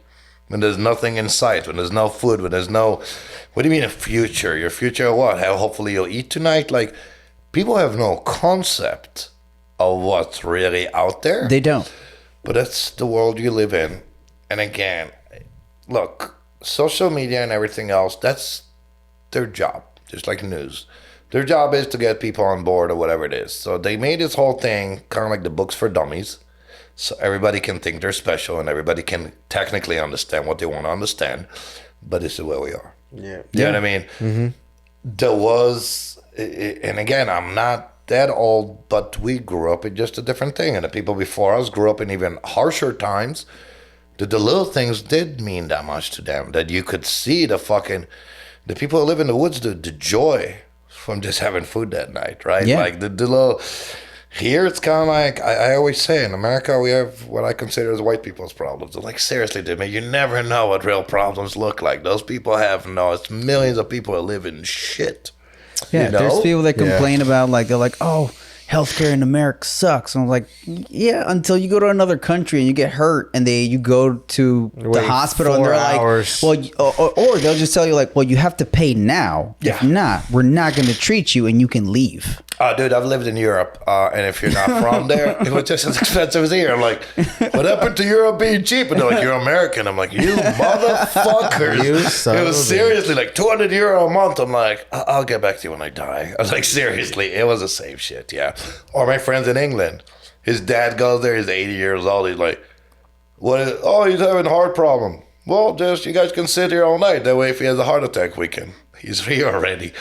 Speaker 4: When there's nothing in sight, when there's no food, when there's no... What do you mean a future? Your future what? How hopefully you'll eat tonight? Like, people have no concept of what's really out there.
Speaker 1: They don't.
Speaker 4: But that's the world you live in. And again, look, social media and everything else, that's their job. Just like news. Their job is to get people on board or whatever it is. So they made this whole thing kind of like the books for dummies. So everybody can think they're special and everybody can technically understand what they want to understand. But this is where we are.
Speaker 3: Yeah.
Speaker 4: You know what I mean? Mm-hmm. There was, and again, I'm not that old, but we grew up in just a different thing. And the people before us grew up in even harsher times. That the little things did mean that much to them. That you could see the people who live in the woods, the joy from just having food that night, right?
Speaker 1: Yeah.
Speaker 4: Like the little... Here it's kind of like, I always say, in America we have what I consider as white people's problems. Like, seriously, dude, man, you never know what real problems look like. Those people it's millions of people that live in shit.
Speaker 1: Yeah,
Speaker 4: You know?
Speaker 1: there's people that complain about like, they're like, oh, healthcare in America sucks. And I'm like, yeah, until you go to another country and you get hurt and you go to the
Speaker 3: Wait
Speaker 1: hospital and
Speaker 3: 4
Speaker 1: they're
Speaker 3: hours.
Speaker 1: like, well, or they'll just tell you like, well, you have to pay now.
Speaker 4: Yeah.
Speaker 1: If not, we're not going to treat you and you can leave.
Speaker 4: Dude, I've lived in Europe, and if you're not from there, it was just as expensive as here. I'm like, what happened to Europe being cheap? And they're like, you're American. I'm like, you motherfuckers.
Speaker 3: You son
Speaker 4: It
Speaker 3: of
Speaker 4: was
Speaker 3: a
Speaker 4: seriously like €200 a month. I'm like, I'll get back to you when I die. I was like, seriously, it was the same shit, yeah. Or my friends in England. His dad goes there, he's 80 years old. He's like, he's having a heart problem. Well, you guys can sit here all night. That way, if he has a heart attack, he's here already.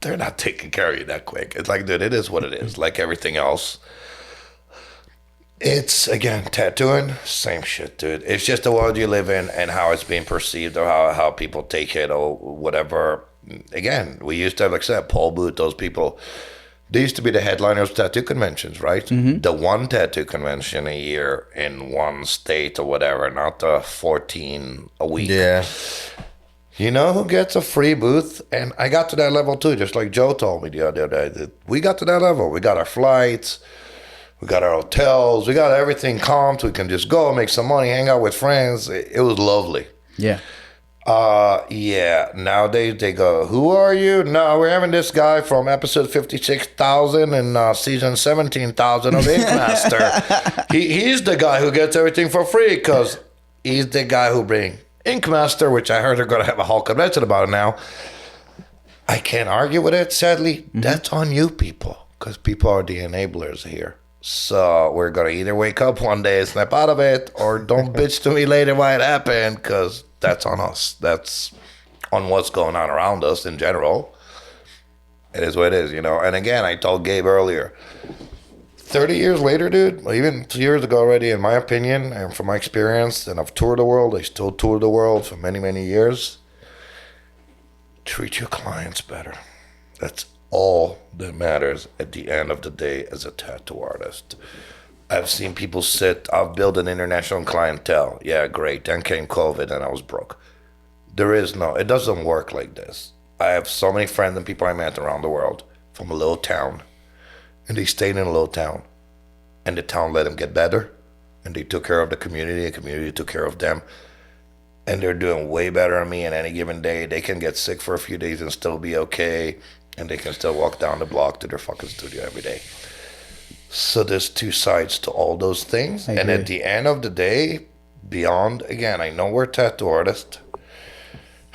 Speaker 4: They're not taking care of you that quick. It's like, dude, it is what it is. Like everything else. It's, again, tattooing, same shit, dude. It's just the world you live in and how it's being perceived or how people take it or whatever. Again, we used to have, like I said, Paul Booth, those people. They used to be the headliners of tattoo conventions, right? Mm-hmm. The one tattoo convention a year in one state or whatever, not the 14 a week.
Speaker 3: Yeah.
Speaker 4: You know who gets a free booth? And I got to that level too, just like Joe told me the other day. That we got to that level. We got our flights, we got our hotels, we got everything comped. We can just go, make some money, hang out with friends. It was lovely.
Speaker 1: Yeah.
Speaker 4: Yeah. Nowadays they go, who are you? No, we're having this guy from episode 56,000 and season 17,000 of Ink Master. He's the guy who gets everything for free because he's the guy who brings Ink Master, which I heard they're going to have a whole convention about it now. I can't argue with it, sadly. Mm-hmm. That's on you people, because people are the enablers here. So we're going to either wake up one day and snap out of it, or don't bitch to me later why it happened, because that's on us. That's on what's going on around us in general. It is what it is, And again, I told Gabe earlier, 30 years later, dude, even 2 years ago already, in my opinion, and from my experience, and I've toured the world, I still tour the world for many, many years, treat your clients better. That's all that matters at the end of the day as a tattoo artist. I've seen people I've built an international clientele. Yeah, great. Then came COVID and I was broke. It doesn't work like this. I have so many friends and people I met around the world from a little town. And they stayed in a little town. and the town let them get better, and they took care of the community, and the community took care of them, and they're doing way better than me. And any given day, they can get sick for a few days and still be okay, and they can still walk down the block to their fucking studio every day. So there's two sides to all those things. And at the end of the day, beyond, again, I know we're tattoo artists.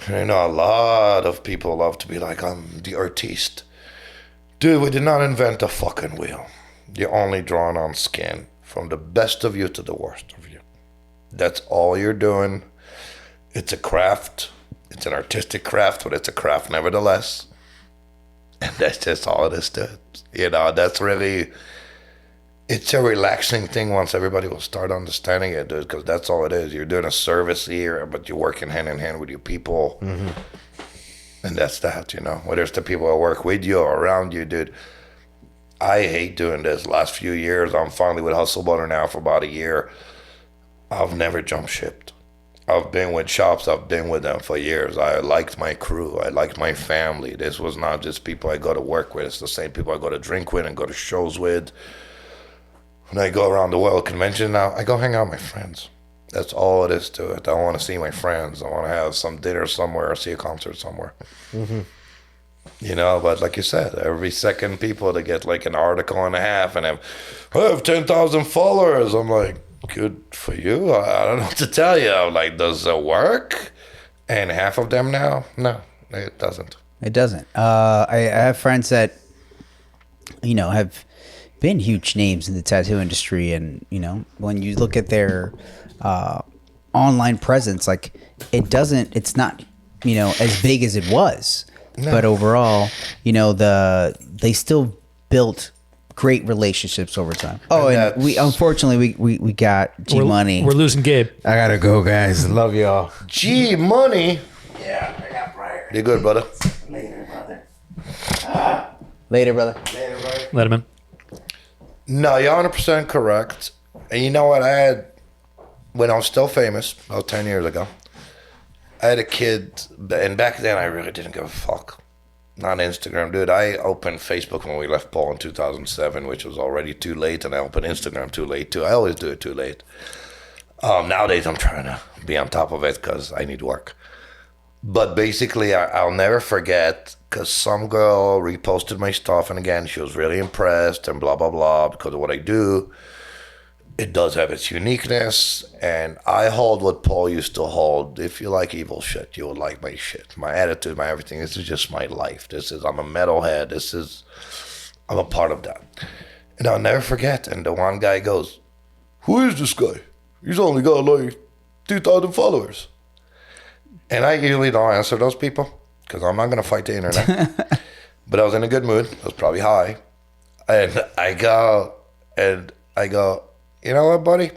Speaker 4: And I know a lot of people love to be like, I'm the artiste. Dude, we did not invent a fucking wheel. You're only drawing on skin, from the best of you to the worst of you. That's all you're doing. It's a craft. It's an artistic craft, but it's a craft nevertheless. And that's just all it is to it. You know, that's really... It's a relaxing thing once everybody will start understanding it, dude, because that's all it is. You're doing a service here, but you're working hand in hand with your people. Mm-hmm. And that's that, you know. Whether it's the people that work with you or around you, dude. I hate doing this. Last few years, I'm finally with Hustle Butter now for about a year. I've never jumped ship. I've been with shops. I've been with them for years. I liked my crew. I liked my family. This was not just people I go to work with. It's the same people I go to drink with and go to shows with. When I go around the world convention now, I go hang out with my friends. That's all it is to it. I want to see my friends. I want to have some dinner somewhere or see a concert somewhere. Mm-hmm. You know, but like you said, every second people to get like an article and a half and I have 10,000 followers. I'm like, good for you. I don't know what to tell you. I'm like, does it work? And half of them now? No, it doesn't.
Speaker 1: It doesn't. I have friends that, you know, have been huge names in the tattoo industry, and you know, when you look at their online presence, like it's not, you know, as big as it was. No. But overall, you know, they still built great relationships over time. Oh, and we unfortunately we got G Money.
Speaker 2: We're losing Gabe.
Speaker 3: I gotta go, guys. Love y'all.
Speaker 4: G Money.
Speaker 5: Yeah, I got prior.
Speaker 4: You good, brother?
Speaker 5: Later, brother.
Speaker 1: Later, brother.
Speaker 5: Later, brother.
Speaker 2: Let him in.
Speaker 4: No, you're 100% correct. And you know what? When I was still famous, about 10 years ago, I had a kid, and back then I really didn't give a fuck. Not Instagram, dude. I opened Facebook when we left Paul in 2007, which was already too late, and I opened Instagram too late, too. I always do it too late. Nowadays, I'm trying to be on top of it because I need work. But basically, I'll never forget, because some girl reposted my stuff, and again, she was really impressed, and blah, blah, blah, because of what I do. It does have its uniqueness, and I hold what Paul used to hold. If you like evil shit, you will like my shit. My attitude, my everything. This is just my life. I'm a metalhead. I'm a part of that. And I'll never forget, and the one guy goes, who is this guy? He's only got like 2,000 followers. And I usually don't answer those people because I'm not going to fight the internet. But I was in a good mood. I was probably high. And I go, you know what, buddy?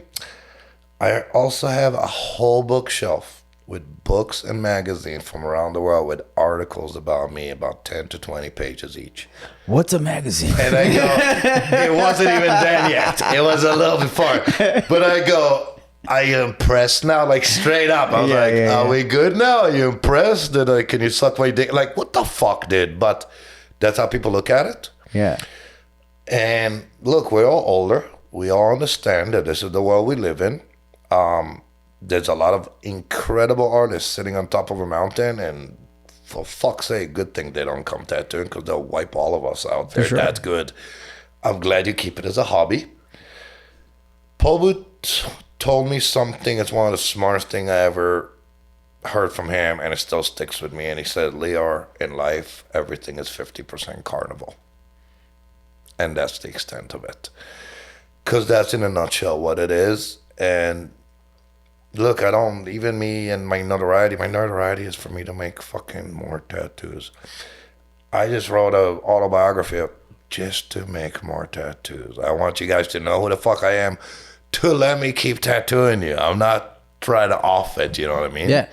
Speaker 4: I also have a whole bookshelf with books and magazines from around the world with articles about me, about 10 to 20 pages each.
Speaker 1: What's a magazine?
Speaker 4: And I go, it wasn't even then yet. It was a little before. But I go, are you impressed now? Like straight up. I was are we good now? Are you impressed? Can you suck my dick? Like, what the fuck, dude? But that's how people look at it.
Speaker 1: Yeah.
Speaker 4: And look, we're all older. We all understand that this is the world we live in. There's a lot of incredible artists sitting on top of a mountain, and for fuck's sake, good thing they don't come tattooing because they'll wipe all of us out there. Sure. That's good. I'm glad you keep it as a hobby. Paul Booth told me something. It's one of the smartest things I ever heard from him, and it still sticks with me. And he said, Lior, in life, everything is 50% carnival. And that's the extent of it. Because that's in a nutshell what it is. And look, even me and my notoriety is for me to make fucking more tattoos. I just wrote an autobiography just to make more tattoos. I want you guys to know who the fuck I am, to let me keep tattooing you. I'm not trying to off it, you know what I mean?
Speaker 1: Yeah.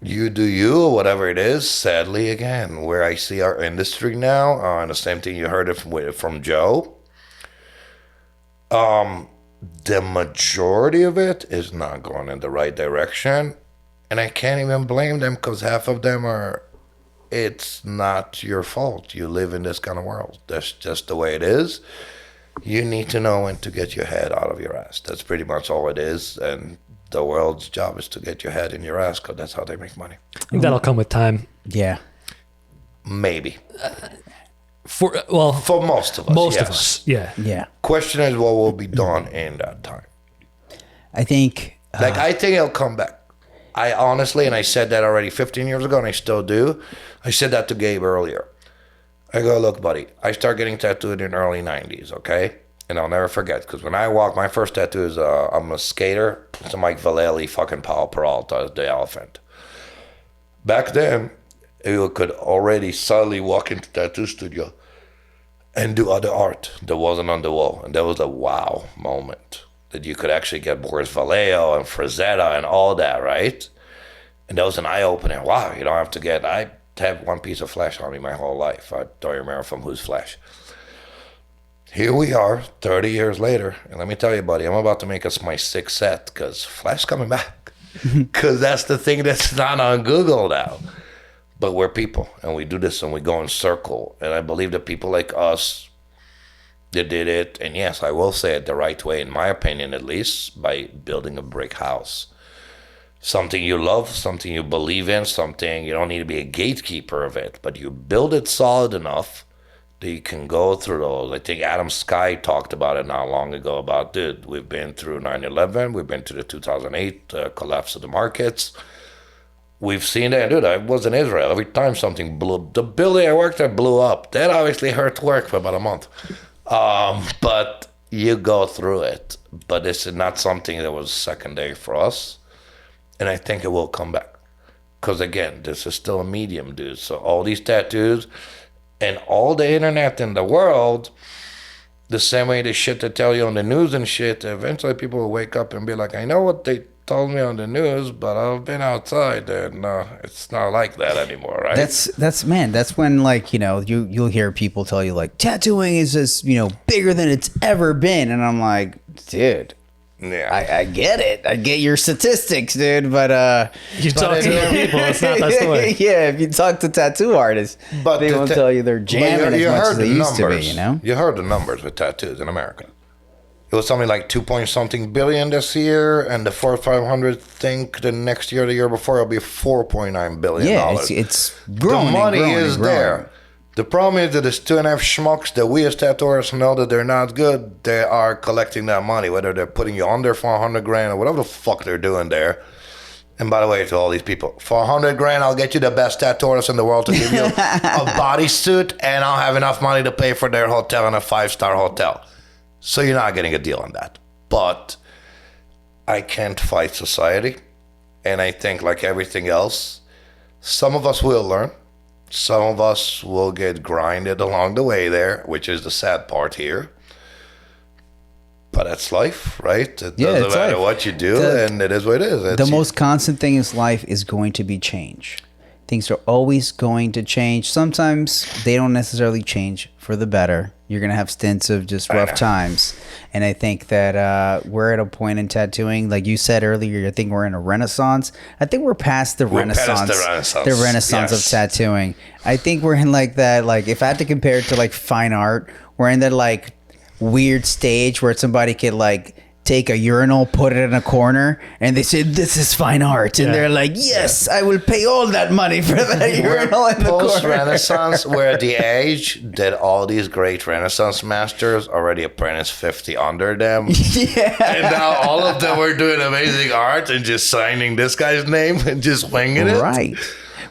Speaker 4: You do you, or whatever it is. Sadly, again, where I see our industry now, and the same thing you heard it from Joe, the majority of it is not going in the right direction. And I can't even blame them because half of them it's not your fault. You live in this kind of world. That's just the way it is. You need to know when to get your head out of your ass. That's pretty much all it is. And the world's job is to get your head in your ass because that's how they make money.
Speaker 2: I think that'll come with time.
Speaker 1: Yeah.
Speaker 4: Maybe.
Speaker 2: For
Speaker 4: most of us,
Speaker 2: most
Speaker 4: yes.
Speaker 2: of us, yeah.
Speaker 1: Yeah.
Speaker 4: Question is what will be done in that time.
Speaker 1: I think.
Speaker 4: I think it'll come back. I honestly, and I said that already 15 years ago, and I still do. I said that to Gabe earlier. I go, look, buddy, I start getting tattooed in early 90s, okay? And I'll never forget, because when I walk, my first tattoo is I'm a skater. It's a Mike Vallely, fucking Paul Peralta, the elephant. Back then, you could already subtly walk into tattoo studio and do other art that wasn't on the wall. And that was a wow moment. That you could actually get Boris Vallejo and Frazetta and all that, right? And that was an eye-opener. Wow, you don't have to get... I have one piece of flesh on me my whole life. I don't remember from whose flesh. Here we are, 30 years later. And let me tell you, buddy, I'm about to make us my sixth set because flesh coming back. Because that's the thing that's not on Google now. But we're people, and we do this, and we go in circle. And I believe that people like us that did it, and yes, I will say it the right way, in my opinion at least, by building a brick house. Something you love, something you believe in, something you don't need to be a gatekeeper of it, but you build it solid enough that you can go through those. I think Adam Sky talked about it not long ago about, dude, we've been through 9/11, we've been to the 2008 collapse of the markets. We've seen that, dude. I was in Israel. Every time something blew up, the building I worked at blew up. That obviously hurt work for about a month. But you go through it. But it's not something that was secondary for us. And I think it will come back. Because again, this is still a medium, dude. So all these tattoos and all the internet in the world, the same way the shit they tell you on the news and shit, eventually people will wake up and be like, I know what they told me on the news, but I've been outside and it's not like that anymore, right?
Speaker 1: That's when, like, you know, you'll hear people tell you like tattooing is just, you know, bigger than it's ever been, and I'm like, dude,
Speaker 4: yeah.
Speaker 1: I get it. I get your statistics, dude, but
Speaker 2: You talk to other people, it's not that story.
Speaker 1: yeah, if you talk to tattoo artists,
Speaker 4: But
Speaker 1: they won't tell you they're jamming as much as they used to be, you know?
Speaker 4: You heard the numbers with tattoos in America. It was something like 2-point-something billion this year, and the 4,500 think the next year, the year before, it'll be $4.9 billion.
Speaker 1: Yeah, it's growing.
Speaker 4: The money
Speaker 1: and growing
Speaker 4: is
Speaker 1: and growing.
Speaker 4: there. The problem is that there's 2.5 schmucks that we as tattooers know that they're not good. They are collecting that money, whether they're putting you under for $100,000 or whatever the fuck they're doing there. And by the way, to all these people, for $100,000, I'll get you the best tattooers in the world to give you a bodysuit, and I'll have enough money to pay for their hotel in a 5-star hotel. So you're not getting a deal on that. But I can't fight society. And I think, like everything else, some of us will learn. Some of us will get grinded along the way there, which is the sad part here. But that's life, right? It doesn't
Speaker 1: it's
Speaker 4: matter
Speaker 1: life.
Speaker 4: what you do, and it is what it is.
Speaker 1: The most constant thing in life is going to be change. Things are always going to change. Sometimes they don't necessarily change for the better. You're going to have stints of just rough times. And I think that we're at a point in tattooing, like you said earlier, I think we're in a renaissance. I think we're past the renaissance. The renaissance of tattooing. I think we're in like that, like if I had to compare it to like fine art, we're in that like weird stage where somebody could like take a urinal, put it in a corner, and they say, this is fine art. And they're like, yes, I will pay all that money for that urinal in the corner.
Speaker 4: Post-Renaissance, we're at the age that all these great Renaissance masters already apprenticed 50 under them.
Speaker 1: Yeah.
Speaker 4: And now all of them are doing amazing art and just signing this guy's name and just winging it.
Speaker 1: Right.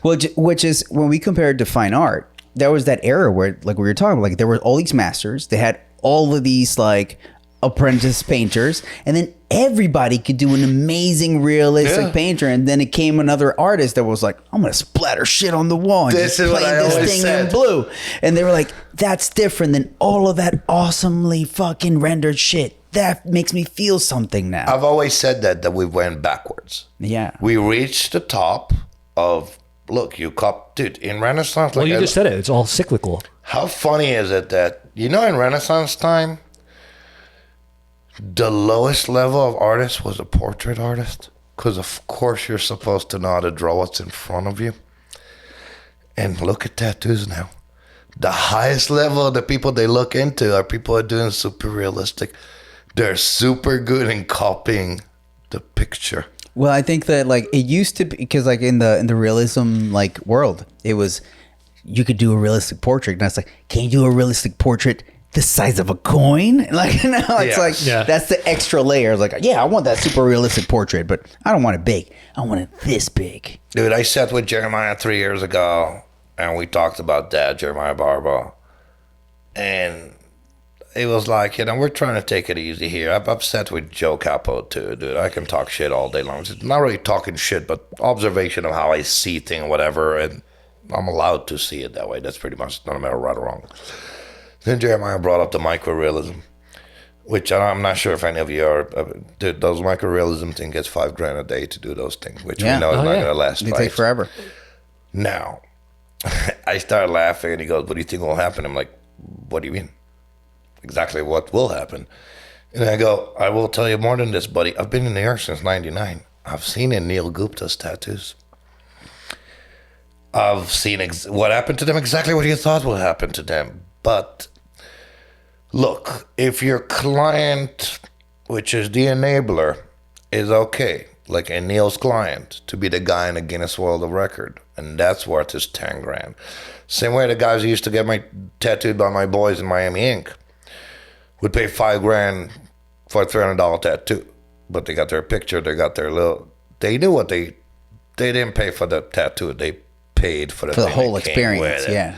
Speaker 1: Well, which is, when we compared to fine art, there was that era where, like we were talking about, like there were all these masters. They had all of these, like, apprentice painters, and then everybody could do an amazing realistic painter, and then it came another artist that was like, I'm gonna splatter shit on the wall and
Speaker 4: This
Speaker 1: just
Speaker 4: is what
Speaker 1: paint
Speaker 4: I
Speaker 1: this
Speaker 4: always
Speaker 1: thing
Speaker 4: said.
Speaker 1: in blue. And they were like, that's different than all of that awesomely fucking rendered shit. That makes me feel something now.
Speaker 4: I've always said that we went backwards.
Speaker 1: Yeah.
Speaker 4: We reached the top of, look, you cop, dude, in Renaissance.
Speaker 2: Well,
Speaker 4: like,
Speaker 2: you just said it. It's all cyclical.
Speaker 4: how funny is it that, you know, in Renaissance time, the lowest level of artist was a portrait artist, because of course you're supposed to know how to draw what's in front of you. And look at tattoos now. The highest level of the people they look into are people who are doing super realistic. They're super good in copying the picture.
Speaker 1: Well, I think that like it used to be, because like in the realism like world, it was you could do a realistic portrait. And it's like, can you do a realistic portrait the size of a coin? Like now it's like that's the extra layer. It's like, yeah, I want that super realistic portrait, but I don't want it big. I want it this big.
Speaker 4: Dude, I sat with Jeremiah 3 years ago, and we talked about that, Jeremiah Barbo. And it was like, we're trying to take it easy here. I've sat with Joe Capo too, dude. I can talk shit all day long. It's not really talking shit, but observation of how I see things, whatever, and I'm allowed to see it that way. That's pretty much no matter right or wrong. Then Jeremiah brought up the microrealism, which I'm not sure if any of you are. Those microrealism thing gets $5,000 a day to do those things, which we know is not going to last.
Speaker 1: They take forever.
Speaker 4: Now, I started laughing, and he goes, "What do you think will happen?" I'm like, "What do you mean? Exactly what will happen?" And I go, "I will tell you more than this, buddy. I've been in New York since '99. I've seen in Neil Gupta's tattoos. I've seen what happened to them, exactly what you thought will happen to them. But look, if your client, which is the enabler, is okay, like a Neil's client, to be the guy in the Guinness World of Record, and that's worth his $10,000. Same way the guys who used to get my tattooed by my boys in Miami Ink would pay $5,000 for a $300 tattoo, but they got their picture, they got their little. They knew what they didn't pay for the tattoo. They paid for the
Speaker 1: whole experience. Yeah.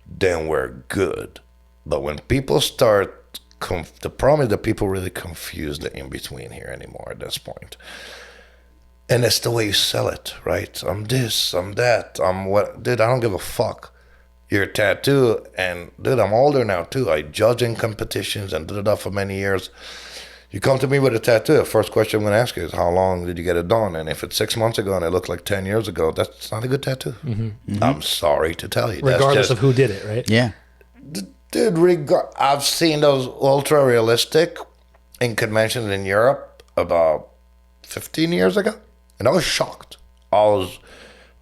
Speaker 4: Then we're good. But when people start, the problem is that people really confuse the in between here anymore at this point. And that's the way you sell it, right? I'm this, I'm that, I'm what. Dude, I don't give a fuck. Your tattoo, and dude, I'm older now too. I judge in competitions and did it for many years. You come to me with a tattoo, the first question I'm going to ask you is, how long did you get it done? And if it's 6 months ago and it looked like 10 years ago, that's not a good tattoo. Mm-hmm. Mm-hmm. I'm sorry to tell you.
Speaker 2: Regardless of who did it, right?
Speaker 1: Yeah.
Speaker 4: Dude, I've seen those ultra realistic in conventions in Europe about 15 years ago, and I was shocked. I was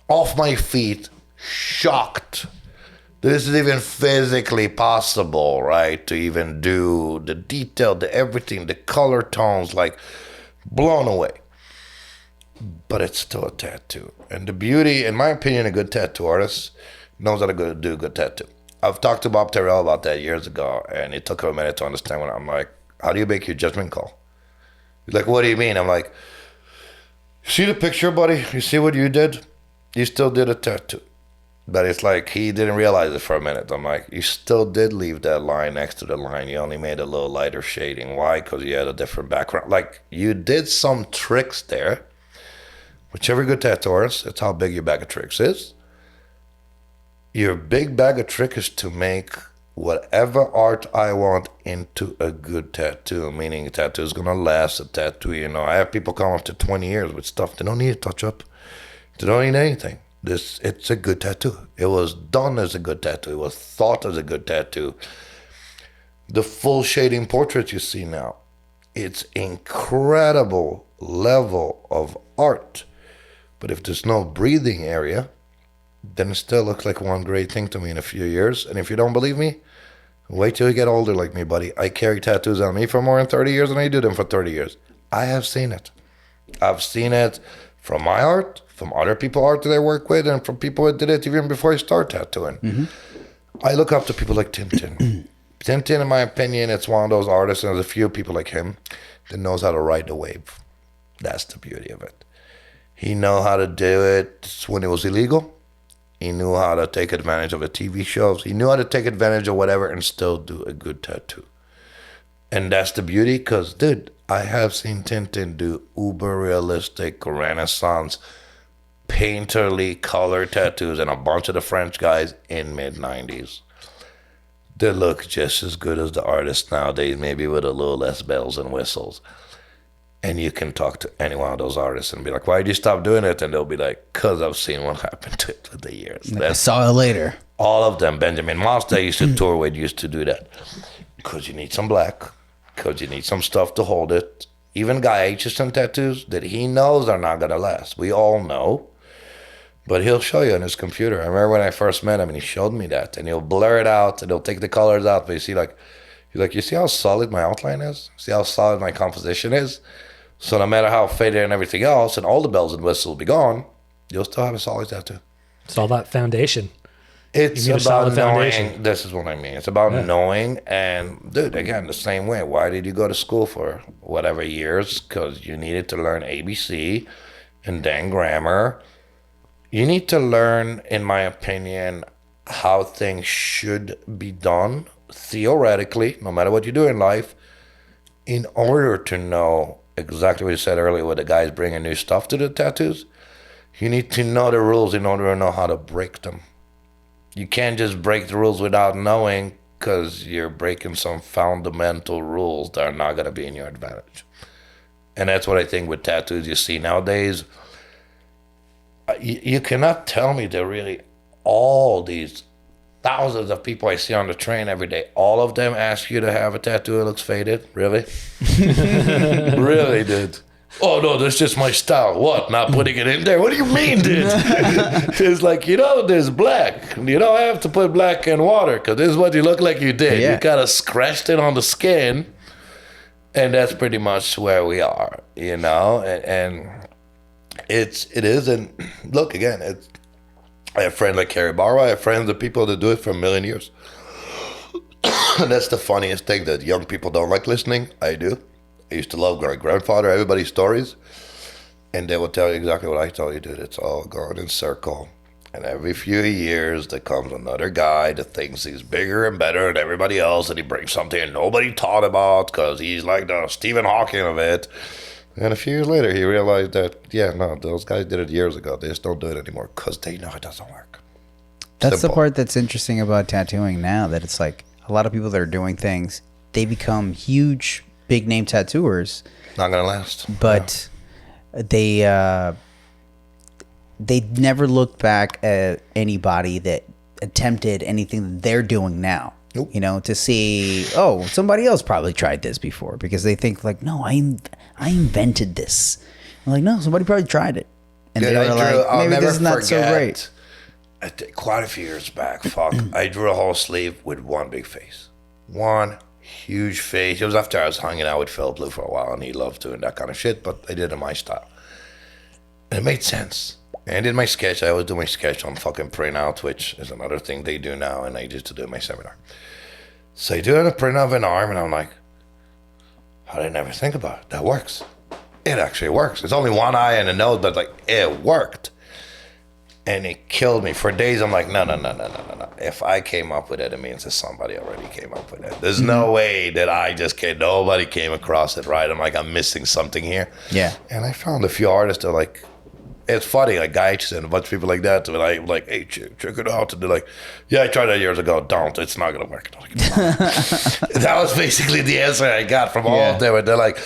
Speaker 4: off my feet, shocked. This is even physically possible, right? To even do the detail, the everything, the color tones, like blown away. But it's still a tattoo. And the beauty, in my opinion, a good tattoo artist knows how to do a good tattoo. I've talked to Bob Terrell about that years ago, and it took him a minute to understand what I'm like, how do you make your judgment call? He's like, what do you mean? I'm like, see the picture, buddy? You see what you did? You still did a tattoo. But it's like he didn't realize it for a minute. I'm like, you still did leave that line next to the line. You only made a little lighter shading. Why? Because you had a different background. Like, you did some tricks there. Which every good tattoo artist, it's how big your bag of tricks is. Your big bag of tricks is to make whatever art I want into a good tattoo. Meaning a tattoo is going to last. A tattoo, I have people come up to 20 years with stuff. They don't need a touch-up. They don't need anything. It's a good tattoo. It was done as a good tattoo. It was thought as a good tattoo. The full shading portraits you see now, it's incredible level of art. But if there's no breathing area, then it still looks like one great thing to me in a few years. And if you don't believe me, wait till you get older like me, buddy. I carry tattoos on me for more than 30 years, and I do them for 30 years. I have seen it. I've seen it from my art, from other people's art that I work with, and from people that did it even before I started tattooing. Mm-hmm. I look up to people like Tintin. Tintin, in my opinion, it's one of those artists, and there's a few people like him that knows how to ride the wave. That's the beauty of it. He knew how to do it when it was illegal. He knew how to take advantage of the TV shows. He knew how to take advantage of whatever and still do a good tattoo. And that's the beauty, because, dude, I have seen Tintin do uber realistic Renaissance painterly color tattoos and a bunch of the French guys in mid-90s. They look just as good as the artists nowadays, maybe with a little less bells and whistles. And you can talk to any one of those artists and be like, why did you stop doing it? And they'll be like, because I've seen what happened to it with the years.
Speaker 1: I saw it later.
Speaker 4: All of them. Benjamin Moss, they used to tour with, used to do that. Because you need some black. Because you need some stuff to hold it. Even Guy Aitchison tattoos that he knows are not going to last. We all know. But he'll show you on his computer. I remember when I first met him and he showed me that, and he'll blur it out and he'll take the colors out. But you see, like, he's like, you see how solid my outline is? See how solid my composition is? So no matter how faded and everything else, and all the bells and whistles will be gone, you'll still have a solid tattoo.
Speaker 2: It's all that foundation.
Speaker 4: It's
Speaker 2: You need a
Speaker 4: about
Speaker 2: solid foundation.
Speaker 4: knowing. This is what I mean. It's about knowing. And dude, again, the same way. Why did you go to school for whatever years? Because you needed to learn ABC and then grammar. You need to learn, in my opinion, how things should be done theoretically, no matter what you do in life, in order to know exactly what you said earlier with the guys bringing new stuff to the tattoos. You need to know the rules in order to know how to break them. You can't just break the rules without knowing, because you're breaking some fundamental rules that are not going to be in your advantage. And that's what I think with tattoos you see nowadays. You cannot tell me that really all these thousands of people I see on the train every day, all of them ask you to have a tattoo that looks faded? Really? Really, dude? Oh, no, that's just my style. What, not putting it in there? What do you mean, dude? It's like, there's black. You don't have to put black in water, because this is what you look like you did.
Speaker 1: Yeah.
Speaker 4: You kind of scratched it on the skin, and that's pretty much where we are, and it is. And look, again, I have friends like Carrie Barrow. I have friends of people that do it for a million years. And that's the funniest thing, that young people don't like listening. I do. I used to love my grandfather, everybody's stories. And they will tell you exactly what I tell you, dude. It's all going in circle. And every few years, there comes another guy that thinks he's bigger and better than everybody else. And he brings something nobody thought about, because he's like the Stephen Hawking of it. And a few years later, he realized that, those guys did it years ago. They just don't do it anymore because they know it doesn't work.
Speaker 1: That's
Speaker 4: Simple.
Speaker 1: the part that's interesting about tattooing now, that it's like a lot of people that are doing things, they become huge, big name tattooers,
Speaker 4: Not going to last.
Speaker 1: but they never look back at anybody that attempted anything that they're doing now.
Speaker 4: Nope.
Speaker 1: To see, somebody else probably tried this before, because they think like, no, I invented this. I'm like, no, somebody probably tried it. And
Speaker 4: Dude,
Speaker 1: they were like,
Speaker 4: I'll
Speaker 1: maybe
Speaker 4: never
Speaker 1: this is not so
Speaker 4: forget,
Speaker 1: great.
Speaker 4: quite a few years back, I drew a whole sleeve with one big face. One huge face. It was after I was hanging out with Phil Blue for a while, and he loved doing that kind of shit, but I did it in my style. And it made sense. And I did my sketch. I always do my sketch on fucking printout, which is another thing they do now, and I used to do in my seminar. So I do a print of an arm, and I'm like, how did I never think about it? That works. It actually works. It's only one eye and a nose, but like, it worked. And it killed me. For days, I'm like, no. If I came up with it, it means that somebody already came up with it. There's no way that I just can't. Nobody came across it right. I'm like, I'm missing something here.
Speaker 1: Yeah.
Speaker 4: And I found a few artists that are like, it's funny, like Geitz and a bunch of people like that. And I'm like, hey, check it out. And they're like, yeah, I tried that years ago. Don't. It's not going to work. I'm like, that was basically the answer I got from all of them. And they're like,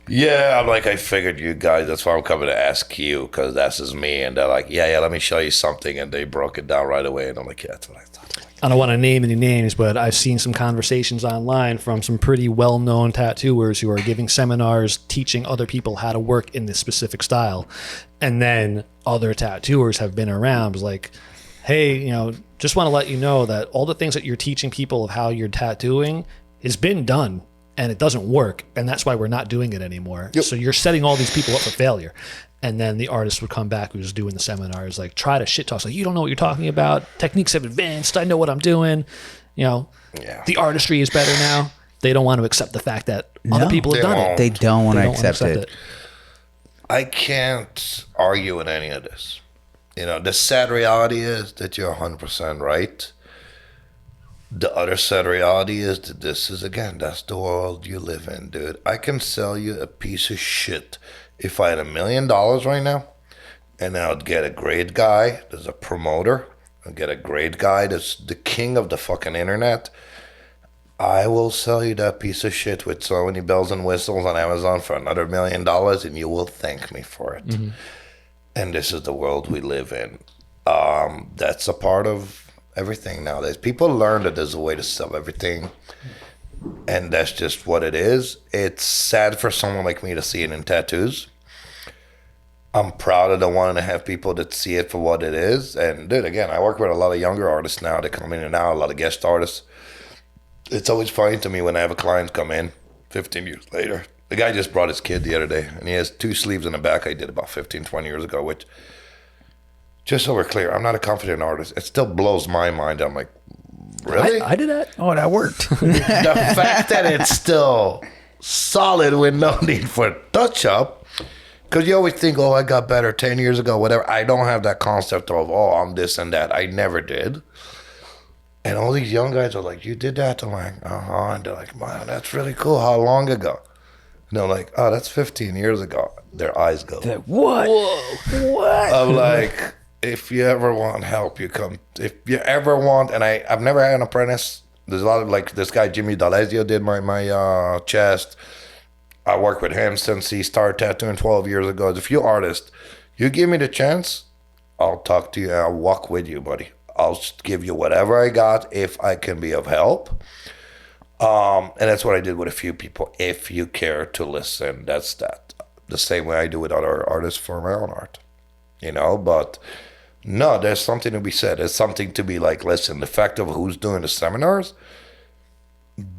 Speaker 4: yeah, I'm like, I figured you guys, that's why I'm coming to ask you, because that's just me. And they're like, yeah, let me show you something. And they broke it down right away. And I'm like, yeah, that's what I thought.
Speaker 2: I don't want to name any names, but I've seen some conversations online from some pretty well-known tattooers who are giving seminars teaching other people how to work in this specific style. And then other tattooers have been around, was like, hey, just want to let you know that all the things that you're teaching people of how you're tattooing has been done, and it doesn't work, and that's why we're not doing it anymore.
Speaker 4: Yep.
Speaker 2: So you're setting all these people up for failure. And then the artist would come back who's doing the seminars, like, try to shit talk. Like, you don't know what you're talking about. Techniques have advanced. I know what I'm doing. The artistry is better now. They don't want to accept the fact that other people have done it.
Speaker 1: They don't want to accept it.
Speaker 4: I can't argue with any of this. The sad reality is that you're 100% right. The other sad reality is that this is, again, that's the world you live in, dude. I can sell you a piece of shit. If I had $1 million right now, and I would get a great guy that's a promoter, I'd get a great guy that's the king of the fucking internet, I will sell you that piece of shit with so many bells and whistles on Amazon for another $1 million, and you will thank me for it. Mm-hmm. And this is the world we live in. That's a part of everything nowadays. People learn that there's a way to sell everything, and that's just what it is. It's sad for someone like me to see it in tattoos. I'm proud of the 1.5 people that see it for what it is. And dude, again, I work with a lot of younger artists now that come in and out, a lot of guest artists. It's always funny to me when I have a client come in 15 years later. The guy just brought his kid the other day, and he has 2 sleeves in the back I did about 15, 20 years ago, which, just so we're clear, I'm not a confident artist. It still blows my mind. I'm like, really?
Speaker 2: I did that.
Speaker 1: Oh, that worked.
Speaker 4: The fact that it's still solid with no need for touch-up, because you always think, oh, I got better 10 years ago, whatever. I don't have that concept of, oh, I'm this and that. I never did. And all these young guys are like, you did that? I'm like, uh-huh. And they're like, wow, that's really cool. How long ago? And they're like, oh, that's 15 years ago. Their eyes go.
Speaker 1: What? Whoa. What?
Speaker 4: I'm like, if you ever want help, you come. If you ever want, and I've never had an apprentice. There's a lot of, like, this guy, Jimmy D'Alessio, did my chest. I worked with him since he started tattooing 12 years ago. As a few artists, you give me the chance, I'll talk to you and I'll walk with you, buddy. I'll give you whatever I got if I can be of help. And that's what I did with a few people. If you care to listen, that's that. The same way I do with other artists for my own art. You know, but no, there's something to be said. There's something to be like, listen, the fact of who's doing the seminars,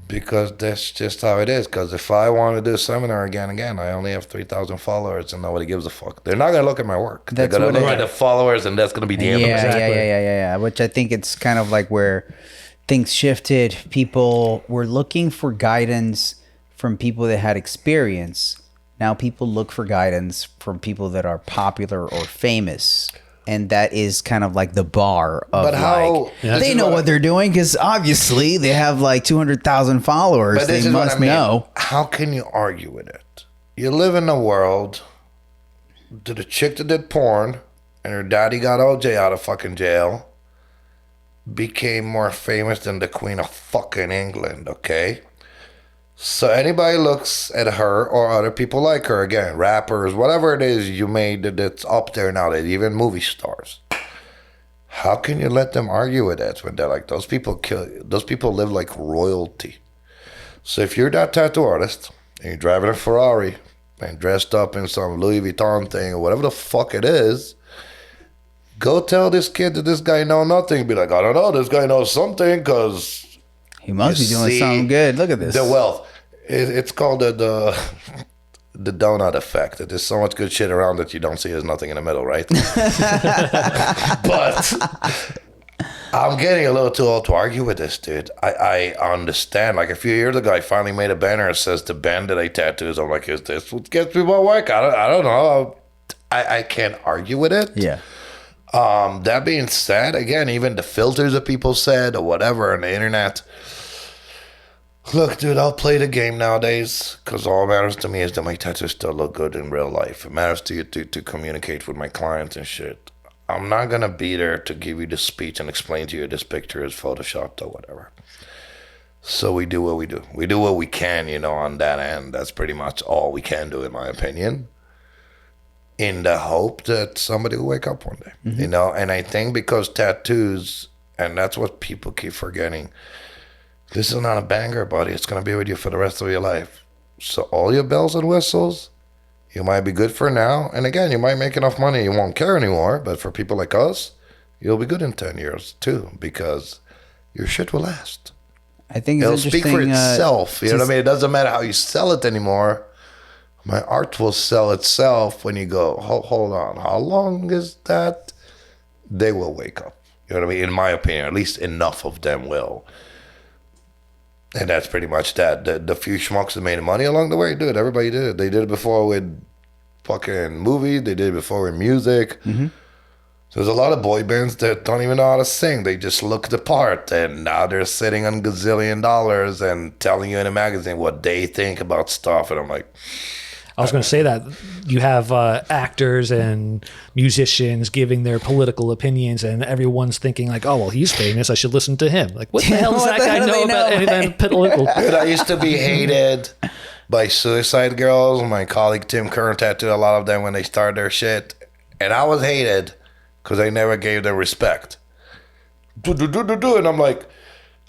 Speaker 4: because that's just how it is. Because if I want to do a seminar again, I only have 3,000 followers and nobody gives a fuck. They're not going to look at my work. They're going to look at the followers, and that's going to be the end of it.
Speaker 1: Yeah. Which I think it's kind of like where things shifted. People were looking for guidance from people that had experience. Now people look for guidance from people that are popular or famous. And that is kind of like the bar of, but how, like, they know what they're doing because obviously they have like 200,000 followers. But they must know.
Speaker 4: How can you argue with it? You live in a world to the chick that did porn and her daddy got OJ out of fucking jail, became more famous than the Queen of fucking England, okay? So anybody looks at her or other people like her, again, rappers, whatever it is you made that's up there nowadays, even movie stars. How can you let them argue with that when they're like, those people live like royalty. So if you're that tattoo artist and you're driving a Ferrari and dressed up in some Louis Vuitton thing or whatever the fuck it is, go tell this kid that this guy know nothing. Be like, I don't know, this guy knows something because
Speaker 1: he must be doing something good. Look at this.
Speaker 4: The wealth. It's called the donut effect. There's so much good shit around that you don't see there's nothing in the middle, right? But I'm getting a little too old to argue with this, dude. I understand. Like a few years ago, I finally made a banner that says the band that I tattoo. I'm like, is this what gets me my work? I don't know. I can't argue with it.
Speaker 1: Yeah.
Speaker 4: That being said, again, even the filters that people said or whatever on the internet. Look, dude, I'll play the game nowadays because all that matters to me is that my tattoos still look good in real life. It matters to you to communicate with my clients and shit. I'm not going to be there to give you the speech and explain to you this picture is photoshopped or whatever. So we do what we do. We do what we can, on that end. That's pretty much all we can do, in my opinion, in the hope that somebody will wake up one day, And I think because tattoos, and that's what people keep forgetting, this is not a banger, buddy. It's going to be with you for the rest of your life. So all your bells and whistles, you might be good for now. And again, you might make enough money you won't care anymore. But for people like us, you'll be good in 10 years too, because your shit will last.
Speaker 1: I think
Speaker 4: it'll speak for itself. You know what I mean? It doesn't matter how you sell it anymore. My art will sell itself when you go, hold on. How long is that? They will wake up. You know what I mean? In my opinion, at least enough of them will. And that's pretty much that. The few schmucks that made money along the way, dude, everybody did it. They did it before with fucking movies. They did it before with music. Mm-hmm. There's a lot of boy bands that don't even know how to sing. They just look the part. And now they're sitting on gazillion dollars and telling you in a magazine what they think about stuff. And I'm like...
Speaker 2: I was going to say that you have actors and musicians giving their political opinions, and everyone's thinking like, "Oh, well, he's famous. I should listen to him." Like, what the hell does that guy know about anything political?
Speaker 4: Dude, I used to be hated by suicide girls. My colleague Tim Kern tattooed a lot of them when they started their shit, and I was hated because I never gave them respect. And I'm like,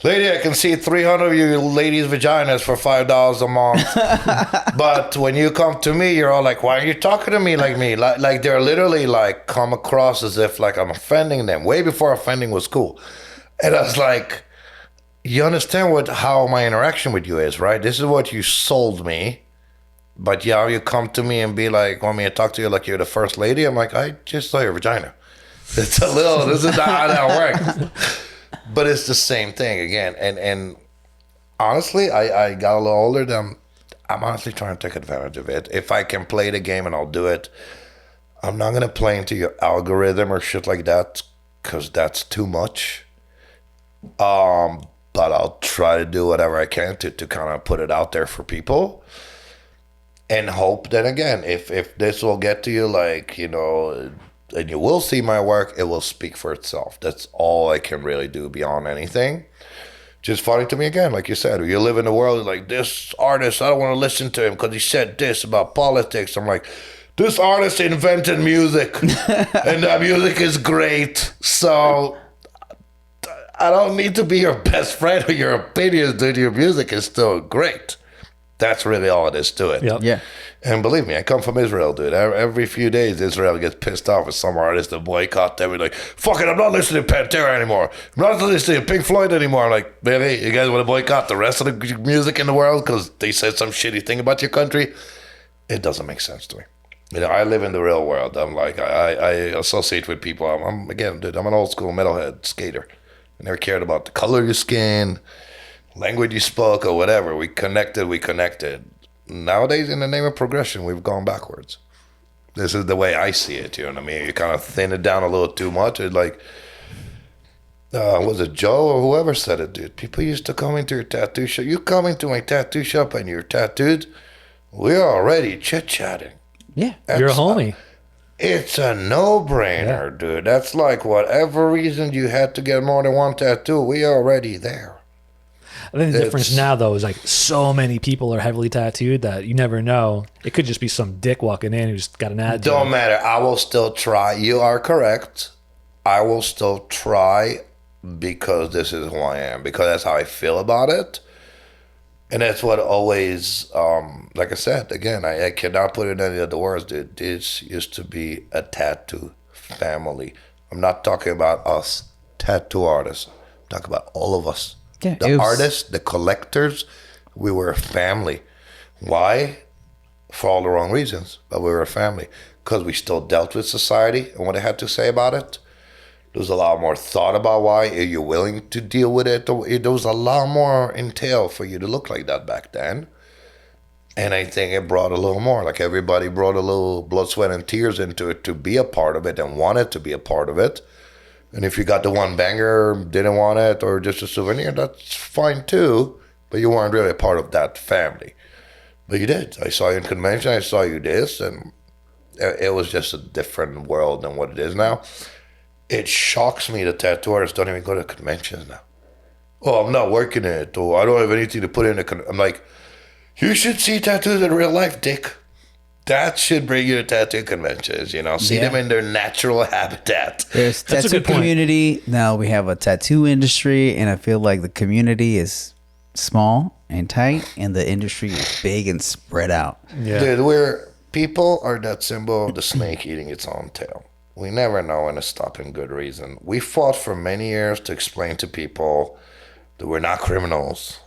Speaker 4: lady, I can see 300 of you ladies' vaginas for $5 a month. But when you come to me, you're all like, why are you talking to me like me? Like they're literally like come across as if like I'm offending them way before offending was cool. And I was like, you understand how my interaction with you is, right? This is what you sold me. But yeah, you come to me and be like, want me to talk to you like you're the first lady? I'm like, I just saw your vagina. It's a little, this is not how that works. But it's the same thing again. And honestly, I got a little older than I'm honestly trying to take advantage of it. If I can play the game and I'll do it, I'm not going to play into your algorithm or shit like that because that's too much. But I'll try to do whatever I can to kind of put it out there for people and hope that, again, if this will get to you, like, you know, and you will see my work, it will speak for itself. That's all I can really do beyond anything. Just funny to me, again, like you said, you live in the world like, this artist, I don't want to listen to him because he said this about politics. I'm like, this artist invented music and that music is great. So I don't need to be your best friend or your opinions, dude. Your music is still great. That's really all it is to it.
Speaker 2: Yep.
Speaker 1: Yeah.
Speaker 4: And believe me, I come from Israel, dude. Every few days, Israel gets pissed off with some artist that boycott them. We're like, fuck it, I'm not listening to Pantera anymore. I'm not listening to Pink Floyd anymore. I'm like, baby, you guys want to boycott the rest of the music in the world because they said some shitty thing about your country? It doesn't make sense to me. You know, I live in the real world. I'm like, I associate with people. I'm again, dude, I'm an old school metalhead skater. I never cared about the color of your skin, language you spoke, or whatever. We connected. Nowadays, in the name of progression, we've gone backwards. This is the way I see it, you know what I mean? You kind of thin it down a little too much. It's like, was it Joe or whoever said it, dude? People used to come into your tattoo shop. You come into my tattoo shop and you're tattooed, we're already chit-chatting.
Speaker 1: Yeah.
Speaker 2: You're a homie.
Speaker 4: It's a no-brainer, dude. That's like whatever reason you had to get more than one tattoo, we already there.
Speaker 2: I think the difference now, though, is like so many people are heavily tattooed that you never know. It could just be some dick walking in who's got an attitude.
Speaker 4: Don't matter. I will still try. You are correct. I will still try because this is who I am, because that's how I feel about it. And that's what always, like I said, again, I cannot put it in any other words, dude. This used to be a tattoo family. I'm not talking about us tattoo artists. I'm talking about all of us.
Speaker 1: Yeah,
Speaker 4: the artists, the collectors, we were a family. Why? For all the wrong reasons, but we were a family. Because we still dealt with society and what it had to say about it. There was a lot more thought about why. Are you willing to deal with it? There was a lot more entail for you to look like that back then. And I think it brought a little more. Like everybody brought a little blood, sweat, and tears into it to be a part of it and wanted to be a part of it. And if you got the one banger, didn't want it, or just a souvenir, that's fine too. But you weren't really a part of that family. But you did. I saw you in convention. I saw you this. And it was just a different world than what it is now. It shocks me that tattoo artists don't even go to conventions now. Oh, I'm not working it. Or I don't have anything to put in the I'm like, you should see tattoos in real life, dick. That should bring you to tattoo conventions, you know. See them in their natural habitat.
Speaker 1: There's tattoo community. Now we have a tattoo industry, and I feel like the community is small and tight, and the industry is big and spread out.
Speaker 2: Yeah.
Speaker 4: Dude, people are that symbol of the snake eating its own tail. We never know when to stop in good reason. We fought for many years to explain to people that we're not criminals.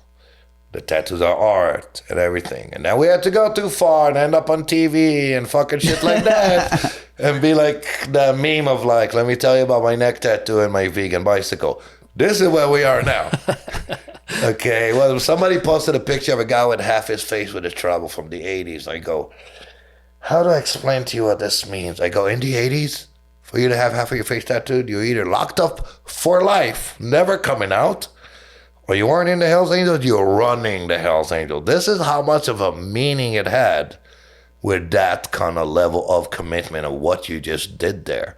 Speaker 4: The tattoos are art and everything. And then we had to go too far and end up on TV and fucking shit like that. And be like the meme of like, let me tell you about my neck tattoo and my vegan bicycle. This is where we are now. Okay, well, somebody posted a picture of a guy with half his face with a trouble from the 80s. I go, how do I explain to you what this means? I go, in the 80s, for you to have half of your face tattooed, you're either locked up for life, never coming out, or you weren't in the Hells Angels, you're running the Hells Angels. This is how much of a meaning it had with that kind of level of commitment of what you just did there.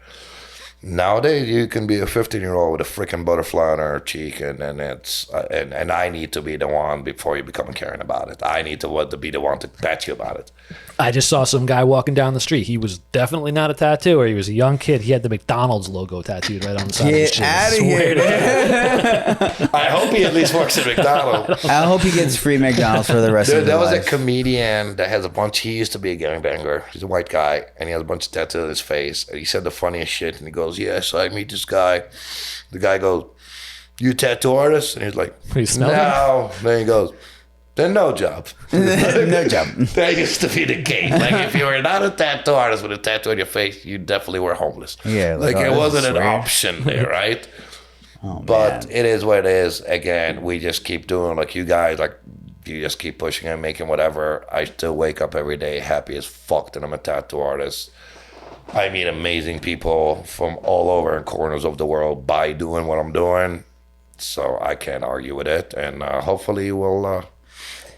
Speaker 4: Nowadays, you can be a 15-year-old with a freaking butterfly on her cheek, and it's and I need to be the one before you become caring about it. I need to be the one to pat you about it.
Speaker 2: I just saw some guy walking down the street. He was definitely not a tattooer. He was a young kid. He had the McDonald's logo tattooed right on the side of his
Speaker 1: Get
Speaker 2: shoe.
Speaker 1: out of
Speaker 2: Swear to
Speaker 1: here.
Speaker 4: I hope he at least works at McDonald's.
Speaker 1: I hope he gets free McDonald's for the rest
Speaker 4: Dude,
Speaker 1: of his
Speaker 4: there was
Speaker 1: life.
Speaker 4: a comedian that has a bunch. He used to be a gangbanger. He's a white guy, and he has a bunch of tattoos on his face. And he said the funniest shit, and he goes, "Yeah, so I meet this guy." The guy goes, "You a tattoo artist?" And he's like,
Speaker 2: He smelled
Speaker 4: "No." Then he goes, "Then no job."
Speaker 1: No job.
Speaker 4: That used to be the case. Like, if you were not a tattoo artist with a tattoo on your face, you definitely were homeless.
Speaker 1: Yeah,
Speaker 4: like
Speaker 1: like,
Speaker 4: it
Speaker 1: oh,
Speaker 4: wasn't
Speaker 1: that's
Speaker 4: an
Speaker 1: weird.
Speaker 4: option there, right?
Speaker 1: Oh,
Speaker 4: But
Speaker 1: man.
Speaker 4: it is what it is. Again, we just keep doing like you guys, like you just keep pushing and making whatever. I still wake up every day happy as fuck that I'm a tattoo artist. I meet amazing people from all over and corners of the world by doing what I'm doing. So I can't argue with it. And hopefully we'll,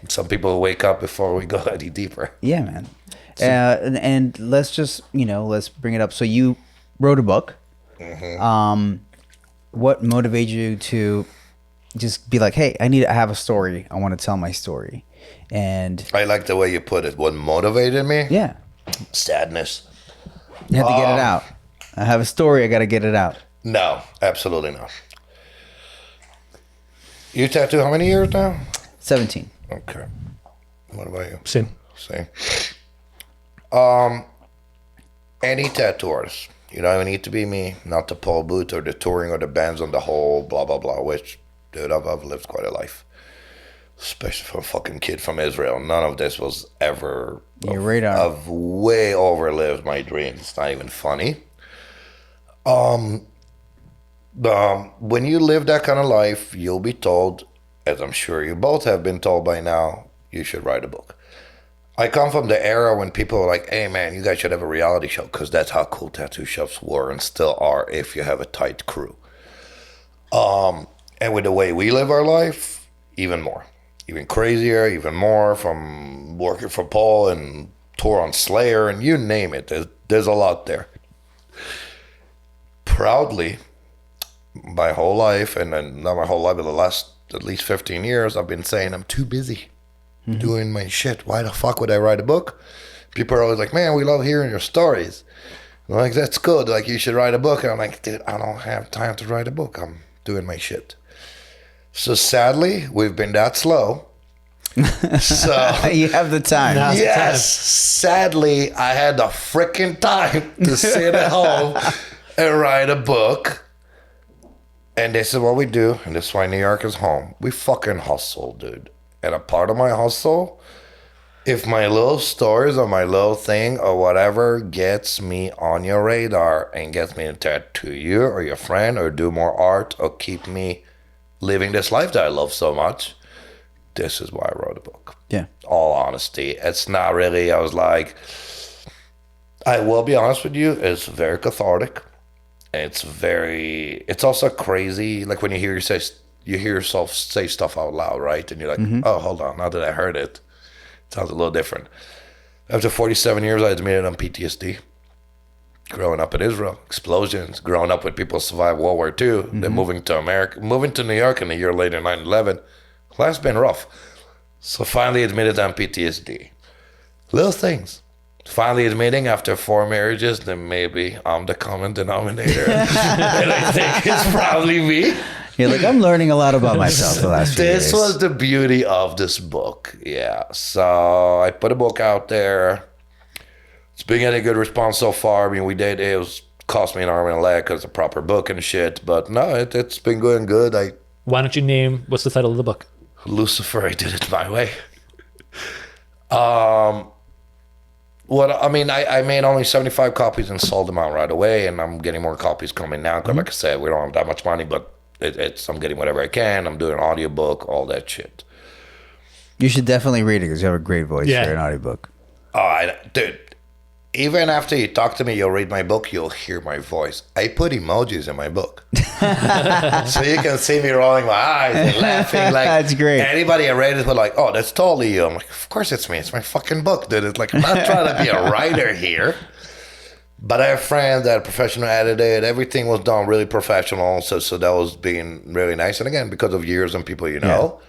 Speaker 4: some people will wake up before we go any deeper.
Speaker 1: Yeah, man. And let's just, let's bring it up. So you wrote a book. What motivated you to just be like, hey, I have a story. I want to tell my story. And
Speaker 4: I like the way you put it. What motivated me?
Speaker 1: yeah,
Speaker 4: Sadness.
Speaker 1: you have to get it out. I have a story. I got to get it out.
Speaker 4: No, absolutely not. You tattoo how many years now?
Speaker 1: 17.
Speaker 4: Okay. What about you?
Speaker 2: Same.
Speaker 4: Same. Any tattoo artist. You don't even need to be me, not the Paul Booth or the touring or the bands on the whole blah, blah, blah, which, dude, I've lived quite a life. Especially for a fucking kid from Israel. None of this was ever...
Speaker 1: Your radar.
Speaker 4: I've way overlived my dreams. It's not even funny. When you live that kind of life, you'll be told, as I'm sure you both have been told by now, you should write a book. I come from the era when people were like, hey man, you guys should have a reality show, because that's how cool tattoo shops were and still are if you have a tight crew. And with the way we live our life, even more. Even crazier, even more, from working for Paul and tour on Slayer and you name it. There's a lot there. Proudly, my whole life, and then not my whole life, but the last at least 15 years, I've been saying I'm too busy doing my shit. Why the fuck would I write a book? People are always like, man, we love hearing your stories. I'm like, that's good. Like, you should write a book. And I'm like, dude, I don't have time to write a book. I'm doing my shit. So sadly, we've been that slow. So
Speaker 1: You have the time.
Speaker 2: Now's the
Speaker 4: yes, sadly, I had the freaking time to sit at home and write a book. And this is what we do, and this is why New York is home. We fucking hustle, dude. And a part of my hustle, if my little stories or my little thing or whatever gets me on your radar and gets me to tattoo you or your friend or do more art or keep me living this life that I love so much, this is why I wrote a book.
Speaker 1: Yeah.
Speaker 4: All honesty. It's not really, I was like, I will be honest with you, it's very cathartic. It's also crazy, like when you hear yourself say stuff out loud, right? And you're like, oh, hold on, now that I heard it, it sounds a little different. After 47 years, I admitted I'm PTSD. Growing up in Israel, explosions, growing up with people who survived World War II, then moving to New York, and a year later, 9/11. Life's been rough. So finally admitted I'm PTSD. Little things. Finally admitting after 4 marriages that maybe I'm the common denominator. And I think it's probably me.
Speaker 1: You're like, I'm learning a lot about myself the last few
Speaker 4: This
Speaker 1: days.
Speaker 4: was the beauty of this book. Yeah. So I put a book out there. It's been getting a good response so far. I mean, it was cost me an arm and a leg because it's a proper book and shit. But no, it's been going good.
Speaker 2: Why don't you name, what's the title of the book?
Speaker 4: Lucifer, I did it my way. I made only 75 copies and sold them out right away, and I'm getting more copies coming now. Because like I said, we don't have that much money, but I'm getting whatever I can. I'm doing an audiobook, all that shit.
Speaker 1: You should definitely read it because you have a great voice
Speaker 2: Yeah.
Speaker 1: for an audiobook.
Speaker 4: Dude, even after you talk to me, you'll read my book, you'll hear my voice. I put emojis in my book. So you can see me rolling my eyes and laughing. Like,
Speaker 1: That's great.
Speaker 4: Anybody I read it was like, oh, that's totally you. I'm like, of course it's me. It's my fucking book, dude. It's like, I'm not trying to be a writer here. But I have friends that professional edited. Everything was done really professional. So that was being really nice. And again, because of years and people you know.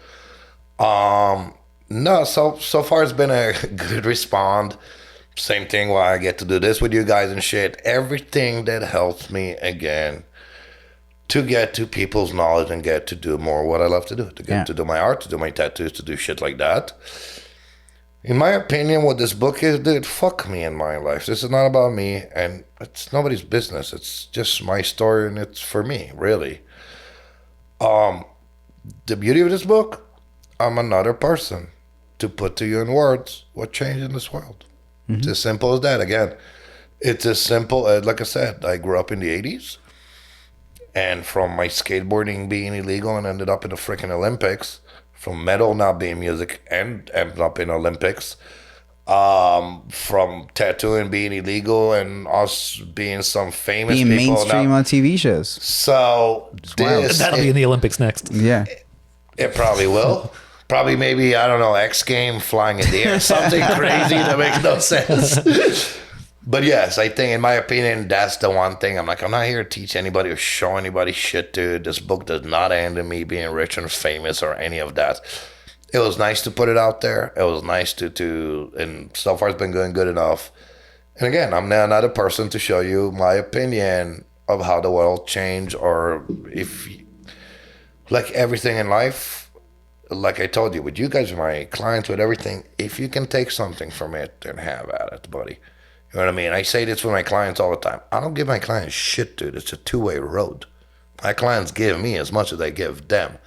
Speaker 4: No, so far it's been a good respond. Same thing why I get to do this with you guys and shit. Everything that helps me again to get to people's knowledge and get to do more what I love to do. To get to do my art, to do my tattoos, to do shit like that. In my opinion, what this book is, dude, fuck me in my life. This is not about me, and it's nobody's business. It's just my story, and it's for me, really. The beauty of this book, I'm another person to put to you in words what changed in this world. It's as simple as that. Again, it's as simple as, like I said, I grew up in the 80s, and from my skateboarding being illegal and ended up in the freaking Olympics, from metal not being music and ended up in Olympics, from tattooing being illegal and us being some famous
Speaker 1: Being
Speaker 4: people
Speaker 1: mainstream
Speaker 4: now.
Speaker 1: on TV shows.
Speaker 4: So this,
Speaker 2: That'll be in the Olympics next.
Speaker 1: Yeah.
Speaker 4: it probably will. Probably maybe, I don't know, X game flying in the air, something crazy that makes no sense. But yes, I think in my opinion, that's the one thing. I'm not here to teach anybody or show anybody shit, dude. This book does not end in me being rich and famous or any of that. It was nice to put it out there. It was nice to and so far it's been going good enough. And again, I'm now another person to show you my opinion of how the world changed, or if, like everything in life, like I told you, with you guys, my clients, with everything, if you can take something from it, then have at it, buddy. You know what I mean? I say this with my clients all the time. I don't give my clients shit, dude. It's a two-way road. My clients give me as much as I give them.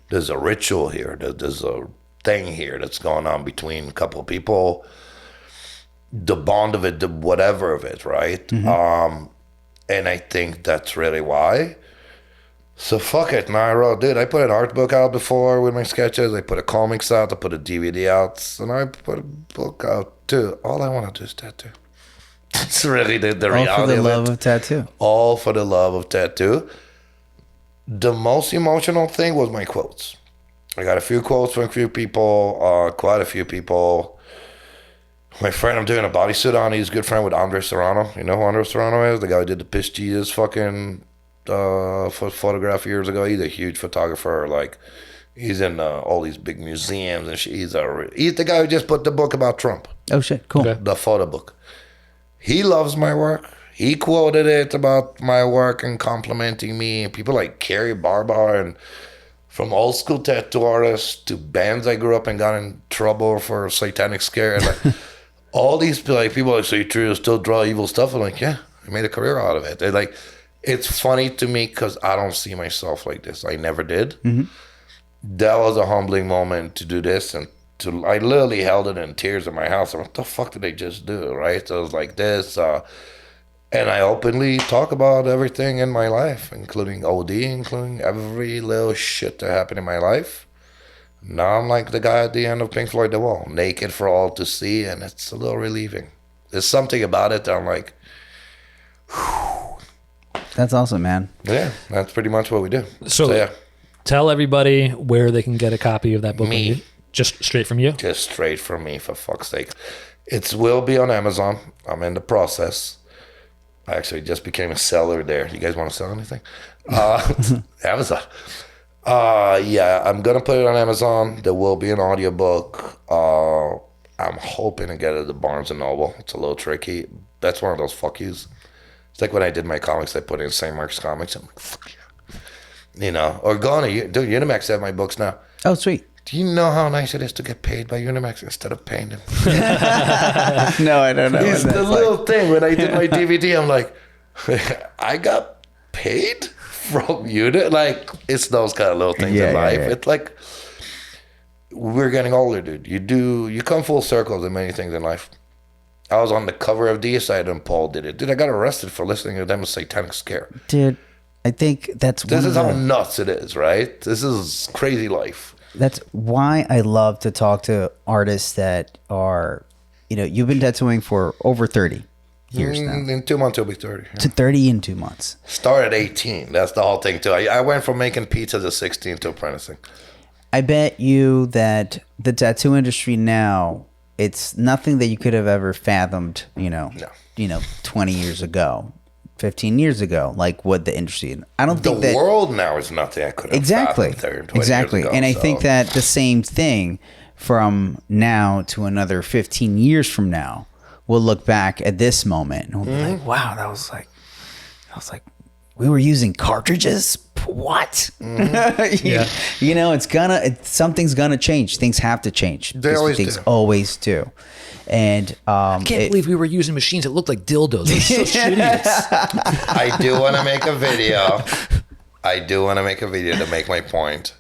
Speaker 4: There's a ritual here. There's a thing here that's going on between a couple of people. The bond of it, the whatever of it, right? And I think that's really why. So fuck it. Now I wrote, dude, I put an art book out before with my sketches. I put a comics out. I put a DVD out. And I put a book out too. All I want to do is tattoo. It's really the reality
Speaker 1: All for the
Speaker 4: of
Speaker 1: love
Speaker 4: it.
Speaker 1: of tattoo.
Speaker 4: All for the love of tattoo. The most emotional thing was my quotes. I got a few quotes from a few people, quite a few people. My friend I'm doing a bodysuit on, he's a good friend with Andre Serrano. You know who Andre Serrano is? The guy who did the Piss Jesus fucking photograph years ago. He's a huge photographer. Like, he's in all these big museums and shit. He's the guy who just put the book about Trump.
Speaker 1: Oh, shit. Cool.
Speaker 2: Okay.
Speaker 4: The photo book. He loves my work. He quoted it about my work and complimenting me. People like Carrie Barbar, and from old school tattoo artists to bands I grew up and got in trouble for satanic scare. And like, all these like people like, so you true still draw evil stuff? I'm like, yeah, I made a career out of it. They're like, it's funny to me because I don't see myself like this. I never did. That was a humbling moment to do this, and I literally held it in tears in my house. I'm like, what the fuck did I just do, right? So it was like this. And I openly talk about everything in my life, including OD, including every little shit that happened in my life. Now I'm like the guy at the end of Pink Floyd The Wall, naked for all to see, and it's a little relieving. There's something about it that I'm like, whew.
Speaker 1: That's awesome, man.
Speaker 4: Yeah, that's pretty much what we do.
Speaker 2: So
Speaker 4: yeah,
Speaker 2: tell everybody where they can get a copy of that book.
Speaker 4: Me.
Speaker 2: Just straight from you?
Speaker 4: just straight from me, for fuck's sake. It will be on Amazon. I'm in the process. I actually just became a seller there. You guys want to sell anything? Amazon. Yeah, I'm going to put it on Amazon. There will be an audiobook. I'm hoping to get it at the Barnes & Noble. It's a little tricky. That's one of those fuck yous. It's like when I did my comics, I put in St. Mark's Comics. I'm like, fuck yeah. You know, or go on dude, Unimax have my books now.
Speaker 1: Oh, sweet.
Speaker 4: Do you know how nice it is to get paid by Unimax instead of paying them?
Speaker 1: No, I don't know.
Speaker 4: It's
Speaker 1: what
Speaker 4: the
Speaker 1: that's
Speaker 4: little
Speaker 1: like.
Speaker 4: thing. When I did my DVD, I'm like, I got paid from Unit. Like, it's those kind of little things
Speaker 1: Yeah,
Speaker 4: in
Speaker 1: yeah,
Speaker 4: life.
Speaker 1: yeah.
Speaker 4: It's like, we're getting older, dude. You come full circle to many things in life. I was on the cover of Deicide and Paul did it. Dude, I got arrested for listening to them Satanic Scare.
Speaker 1: Dude, I think that's
Speaker 4: This
Speaker 1: one
Speaker 4: is
Speaker 1: of
Speaker 4: how
Speaker 1: the-
Speaker 4: nuts it is, right? This is crazy life.
Speaker 1: That's why I love to talk to artists that are, you've been tattooing for over 30 years now.
Speaker 4: In 2 months, it'll be 30. Yeah.
Speaker 1: To 30 in 2 months.
Speaker 4: Started at 18. That's the whole thing, too. I went from making pizzas at 16 to apprenticing.
Speaker 1: I bet you that the tattoo industry now it's nothing that you could have ever fathomed,
Speaker 4: No.
Speaker 1: 20 years ago, 15 years ago, like what the industry. I don't think
Speaker 4: The
Speaker 1: that
Speaker 4: world now is nothing I could have
Speaker 1: exactly,
Speaker 4: fathomed 20
Speaker 1: exactly.
Speaker 4: years ago,
Speaker 1: And I
Speaker 4: so.
Speaker 1: think that the same thing from now to another 15 years from now, we'll look back at this moment and we'll be like, wow, that was like, we were using cartridges. What?
Speaker 2: Yeah.
Speaker 1: Something's gonna change. Things have to change.
Speaker 4: They always
Speaker 1: things
Speaker 4: do.
Speaker 1: always do. And
Speaker 2: I can't believe we were using machines that looked like dildos. It was so shitty.
Speaker 4: I do want to make a video. To make my point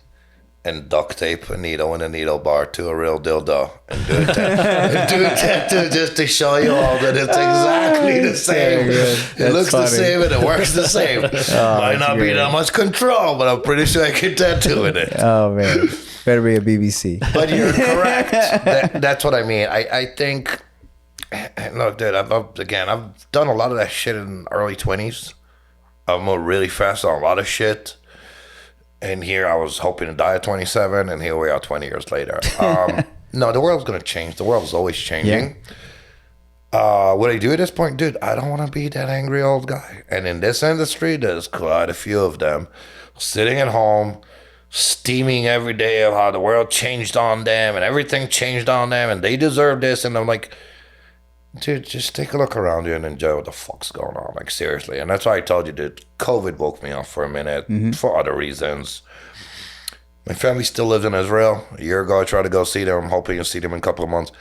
Speaker 4: and duct tape a needle and a needle bar to a real dildo and do a tattoo just to show you all that it's exactly the same. It looks the same and it works the same. Might not be that much control, but I'm pretty sure I can tattoo in it.
Speaker 1: oh man, better be a BBC.
Speaker 4: But you're correct. That's what I mean. I think, look, dude, I've done a lot of that shit in early 20s. I've moved really fast on a lot of shit. And here I was hoping to die at 27, and here we are 20 years later. No, the world's going to change. The world's always changing. What I do at this point, dude, I don't want to be that angry old guy. And in this industry, there's quite a few of them sitting at home, steaming every day of how the world changed on them and everything changed on them and they deserve this. And I'm like, dude, just take a look around you and enjoy what the fuck's going on. Like, seriously. And that's why I told you, dude, COVID woke me up for a minute for other reasons. My family still lives in Israel. A year ago, I tried to go see them. I'm hoping to see them in a couple of months.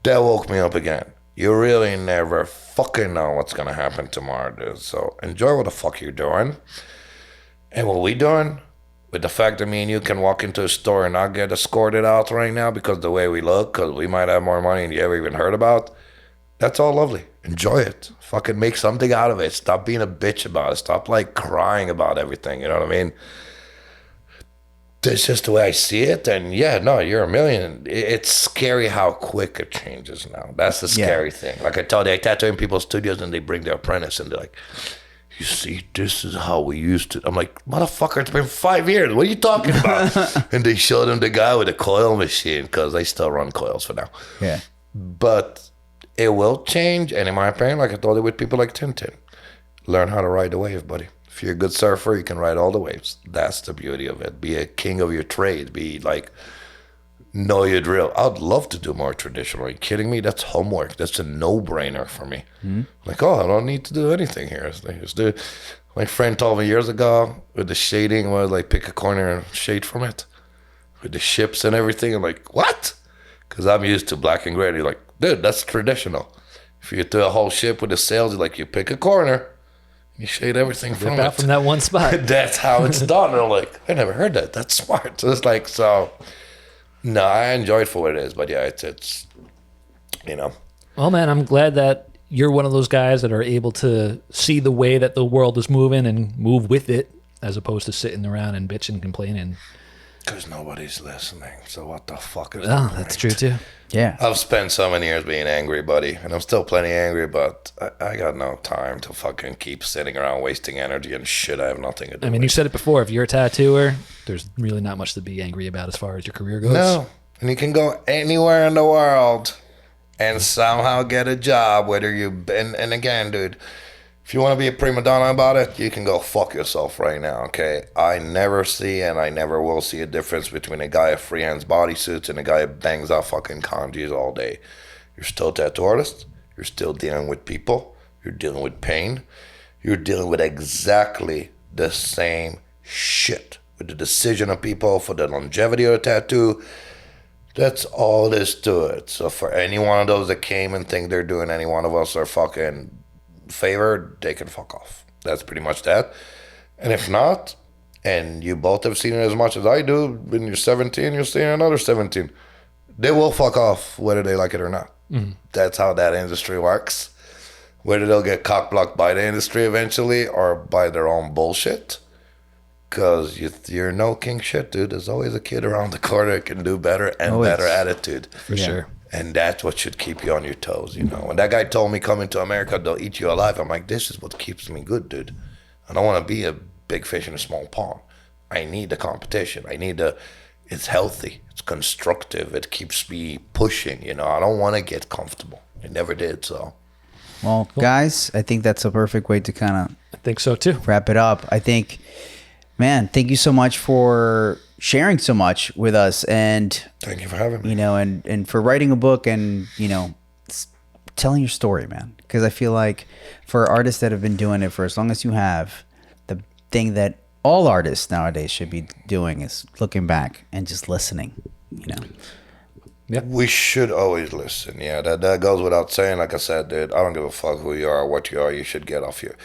Speaker 4: That woke me up again. You really never fucking know what's going to happen tomorrow, dude. So enjoy what the fuck you're doing. And what we doing, with the fact that me and you can walk into a store and not get escorted out right now because the way we look, because we might have more money than you ever even heard about, that's all lovely. Enjoy it. Fucking make something out of it. Stop being a bitch about it. Stop like crying about everything. You know what I mean? That's just the way I see it. And yeah, no, you're a million. It's scary how quick it changes now. That's the scary thing. Like I told you, I tattoo in people's studios and they bring their apprentice and they're like, you see, this is how we used to. I'm like, motherfucker, it's been 5 years. What are you talking about? And they showed them the guy with a coil machine because they still run coils for now.
Speaker 1: Yeah.
Speaker 4: But it will change, and in my opinion, like I told you with people like Tintin, learn how to ride the wave, buddy. If you're a good surfer, you can ride all the waves. That's the beauty of it. Be a king of your trade. Be like, know your drill. I'd love to do more traditional. Are you kidding me? That's homework. That's a no-brainer for me. Like, oh, I don't need to do anything here. Just do it. My friend told me years ago with the shading, was like pick a corner and shade from it. With the ships and everything. I'm like, what? Because I'm used to black and gray. You're like, dude, that's traditional. If you do a whole ship with the sails, you're like, you pick a corner, you shade everything from
Speaker 2: Rip out
Speaker 4: it.
Speaker 2: from that one spot.
Speaker 4: That's how it's done. And I'm like, I never heard that. That's smart. So it's like, so, no, I enjoy it for what it is. But yeah, it's you know.
Speaker 2: Well, man, I'm glad that you're one of those guys that are able to see the way that the world is moving and move with it, as opposed to sitting around and bitching and complaining.
Speaker 4: Because nobody's listening. So what the fuck is
Speaker 2: Oh,
Speaker 4: the
Speaker 2: that's
Speaker 4: point?
Speaker 2: true too.
Speaker 1: Yeah.
Speaker 4: I've spent so many years being angry, buddy, and I'm still plenty angry, but I got no time to fucking keep sitting around wasting energy and shit I have nothing to do
Speaker 2: I mean,
Speaker 4: with.
Speaker 2: you said it before. If you're a tattooer, there's really not much to be angry about as far as your career goes.
Speaker 4: No, and you can go anywhere in the world and somehow get a job, whether you, and again, dude, if you want to be a prima donna about it, you can go fuck yourself right now, okay? I never see and I never will see a difference between a guy who freehands bodysuits and a guy who bangs out fucking kanjis all day. You're still a tattoo artist. You're still dealing with people. You're dealing with pain. You're dealing with exactly the same shit. With the decision of people for the longevity of a tattoo, that's all there is to it. So for any one of those that came and think they're doing any one of us are fucking favored, they can fuck off. That's pretty much that. And if not, and you both have seen it as much as I do, when you're 17, you're seeing another 17. They will fuck off whether they like it or not. That's how that industry works. Whether they'll get cock-blocked by the industry eventually or by their own bullshit. Because you're no king shit, dude. There's always a kid around the corner that can do better and
Speaker 1: Always.
Speaker 4: better attitude.
Speaker 2: For sure.
Speaker 4: And that's what should keep you on your toes, you know. When that guy told me coming to America, they'll eat you alive, I'm like, this is what keeps me good, dude. I don't want to be a big fish in a small pond. I need the competition. I need to it's healthy. It's constructive. It keeps me pushing. You know, I don't want to get comfortable. I never did. So,
Speaker 1: Well, guys, I think that's a perfect way to kind
Speaker 2: I think so too.
Speaker 1: of wrap it up. I think, man, thank you so much for sharing so much with us, and
Speaker 4: thank you for having me.
Speaker 1: you know, and for writing a book, and you know, telling your story, man. Because I feel like for artists that have been doing it for as long as you have, the thing that all artists nowadays should be doing is looking back and just listening. You know.
Speaker 4: We should always listen. Yeah, that goes without saying. Like I said, dude, I don't give a fuck who you are or what you are. You should get off your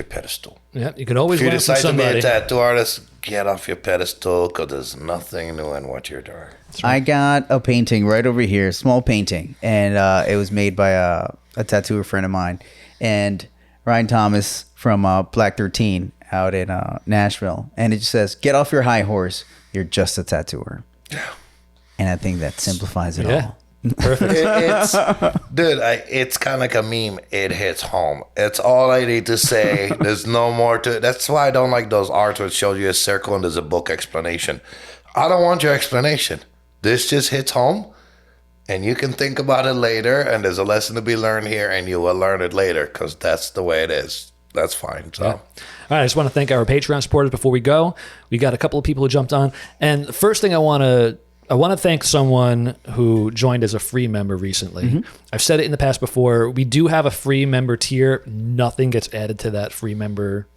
Speaker 4: pedestal.
Speaker 2: Yeah, you can always
Speaker 4: If you
Speaker 2: learn from
Speaker 4: decide to be
Speaker 2: somebody.
Speaker 4: a tattoo artist, get off your pedestal, because there's nothing new in what you're doing.
Speaker 1: I got a painting right over here, small painting, and it was made by a tattooer friend of mine, and Ryan Thomas from Black 13 out in Nashville, and it just says, "Get off your high horse. You're just a tattooer."
Speaker 4: Yeah.
Speaker 1: And I think that simplifies it
Speaker 2: Yeah.
Speaker 1: all.
Speaker 2: Perfect.
Speaker 4: It's kind of like a meme. It hits home. It's all I need to say. There's no more to it. That's why I don't like those arts where it shows you a circle and there's a book explanation. I don't want your explanation. This just hits home, and you can think about it later, and there's a lesson to be learned here, and you will learn it later, because that's the way it is. That's fine. So.
Speaker 2: All right, I just want to thank our Patreon supporters before we go. We got a couple of people who jumped on, and the first thing I want to thank someone who joined as a free member recently. I've said it in the past before. We do have a free member tier. Nothing gets added to that free member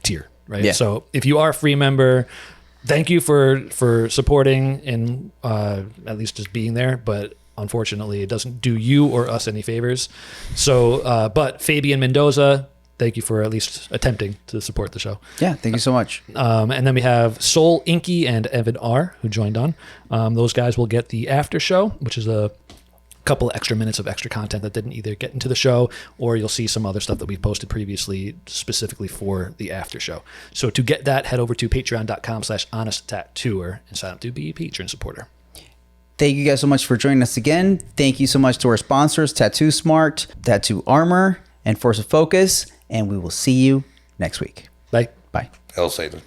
Speaker 2: tier, right?
Speaker 1: Yeah.
Speaker 2: So if you are a free member, thank you for supporting and at least just being there. But unfortunately, it doesn't do you or us any favors. So, but Fabian Mendoza, thank you for at least attempting to support the show.
Speaker 1: Yeah, thank you so much.
Speaker 2: And then we have Soul Inky and Evan R, who joined on. Those guys will get the after show, which is a couple of extra minutes of extra content that didn't either get into the show, or you'll see some other stuff that we've posted previously specifically for the after show. So to get that, head over to patreon.com/honest-tattooer and sign up to be a Patreon supporter.
Speaker 1: Thank you guys so much for joining us again. Thank you so much to our sponsors, Tattoo Smart, Tattoo Armor, and Force of Focus. And we will see you next week.
Speaker 2: Bye.
Speaker 1: Bye.
Speaker 4: Hell Satan.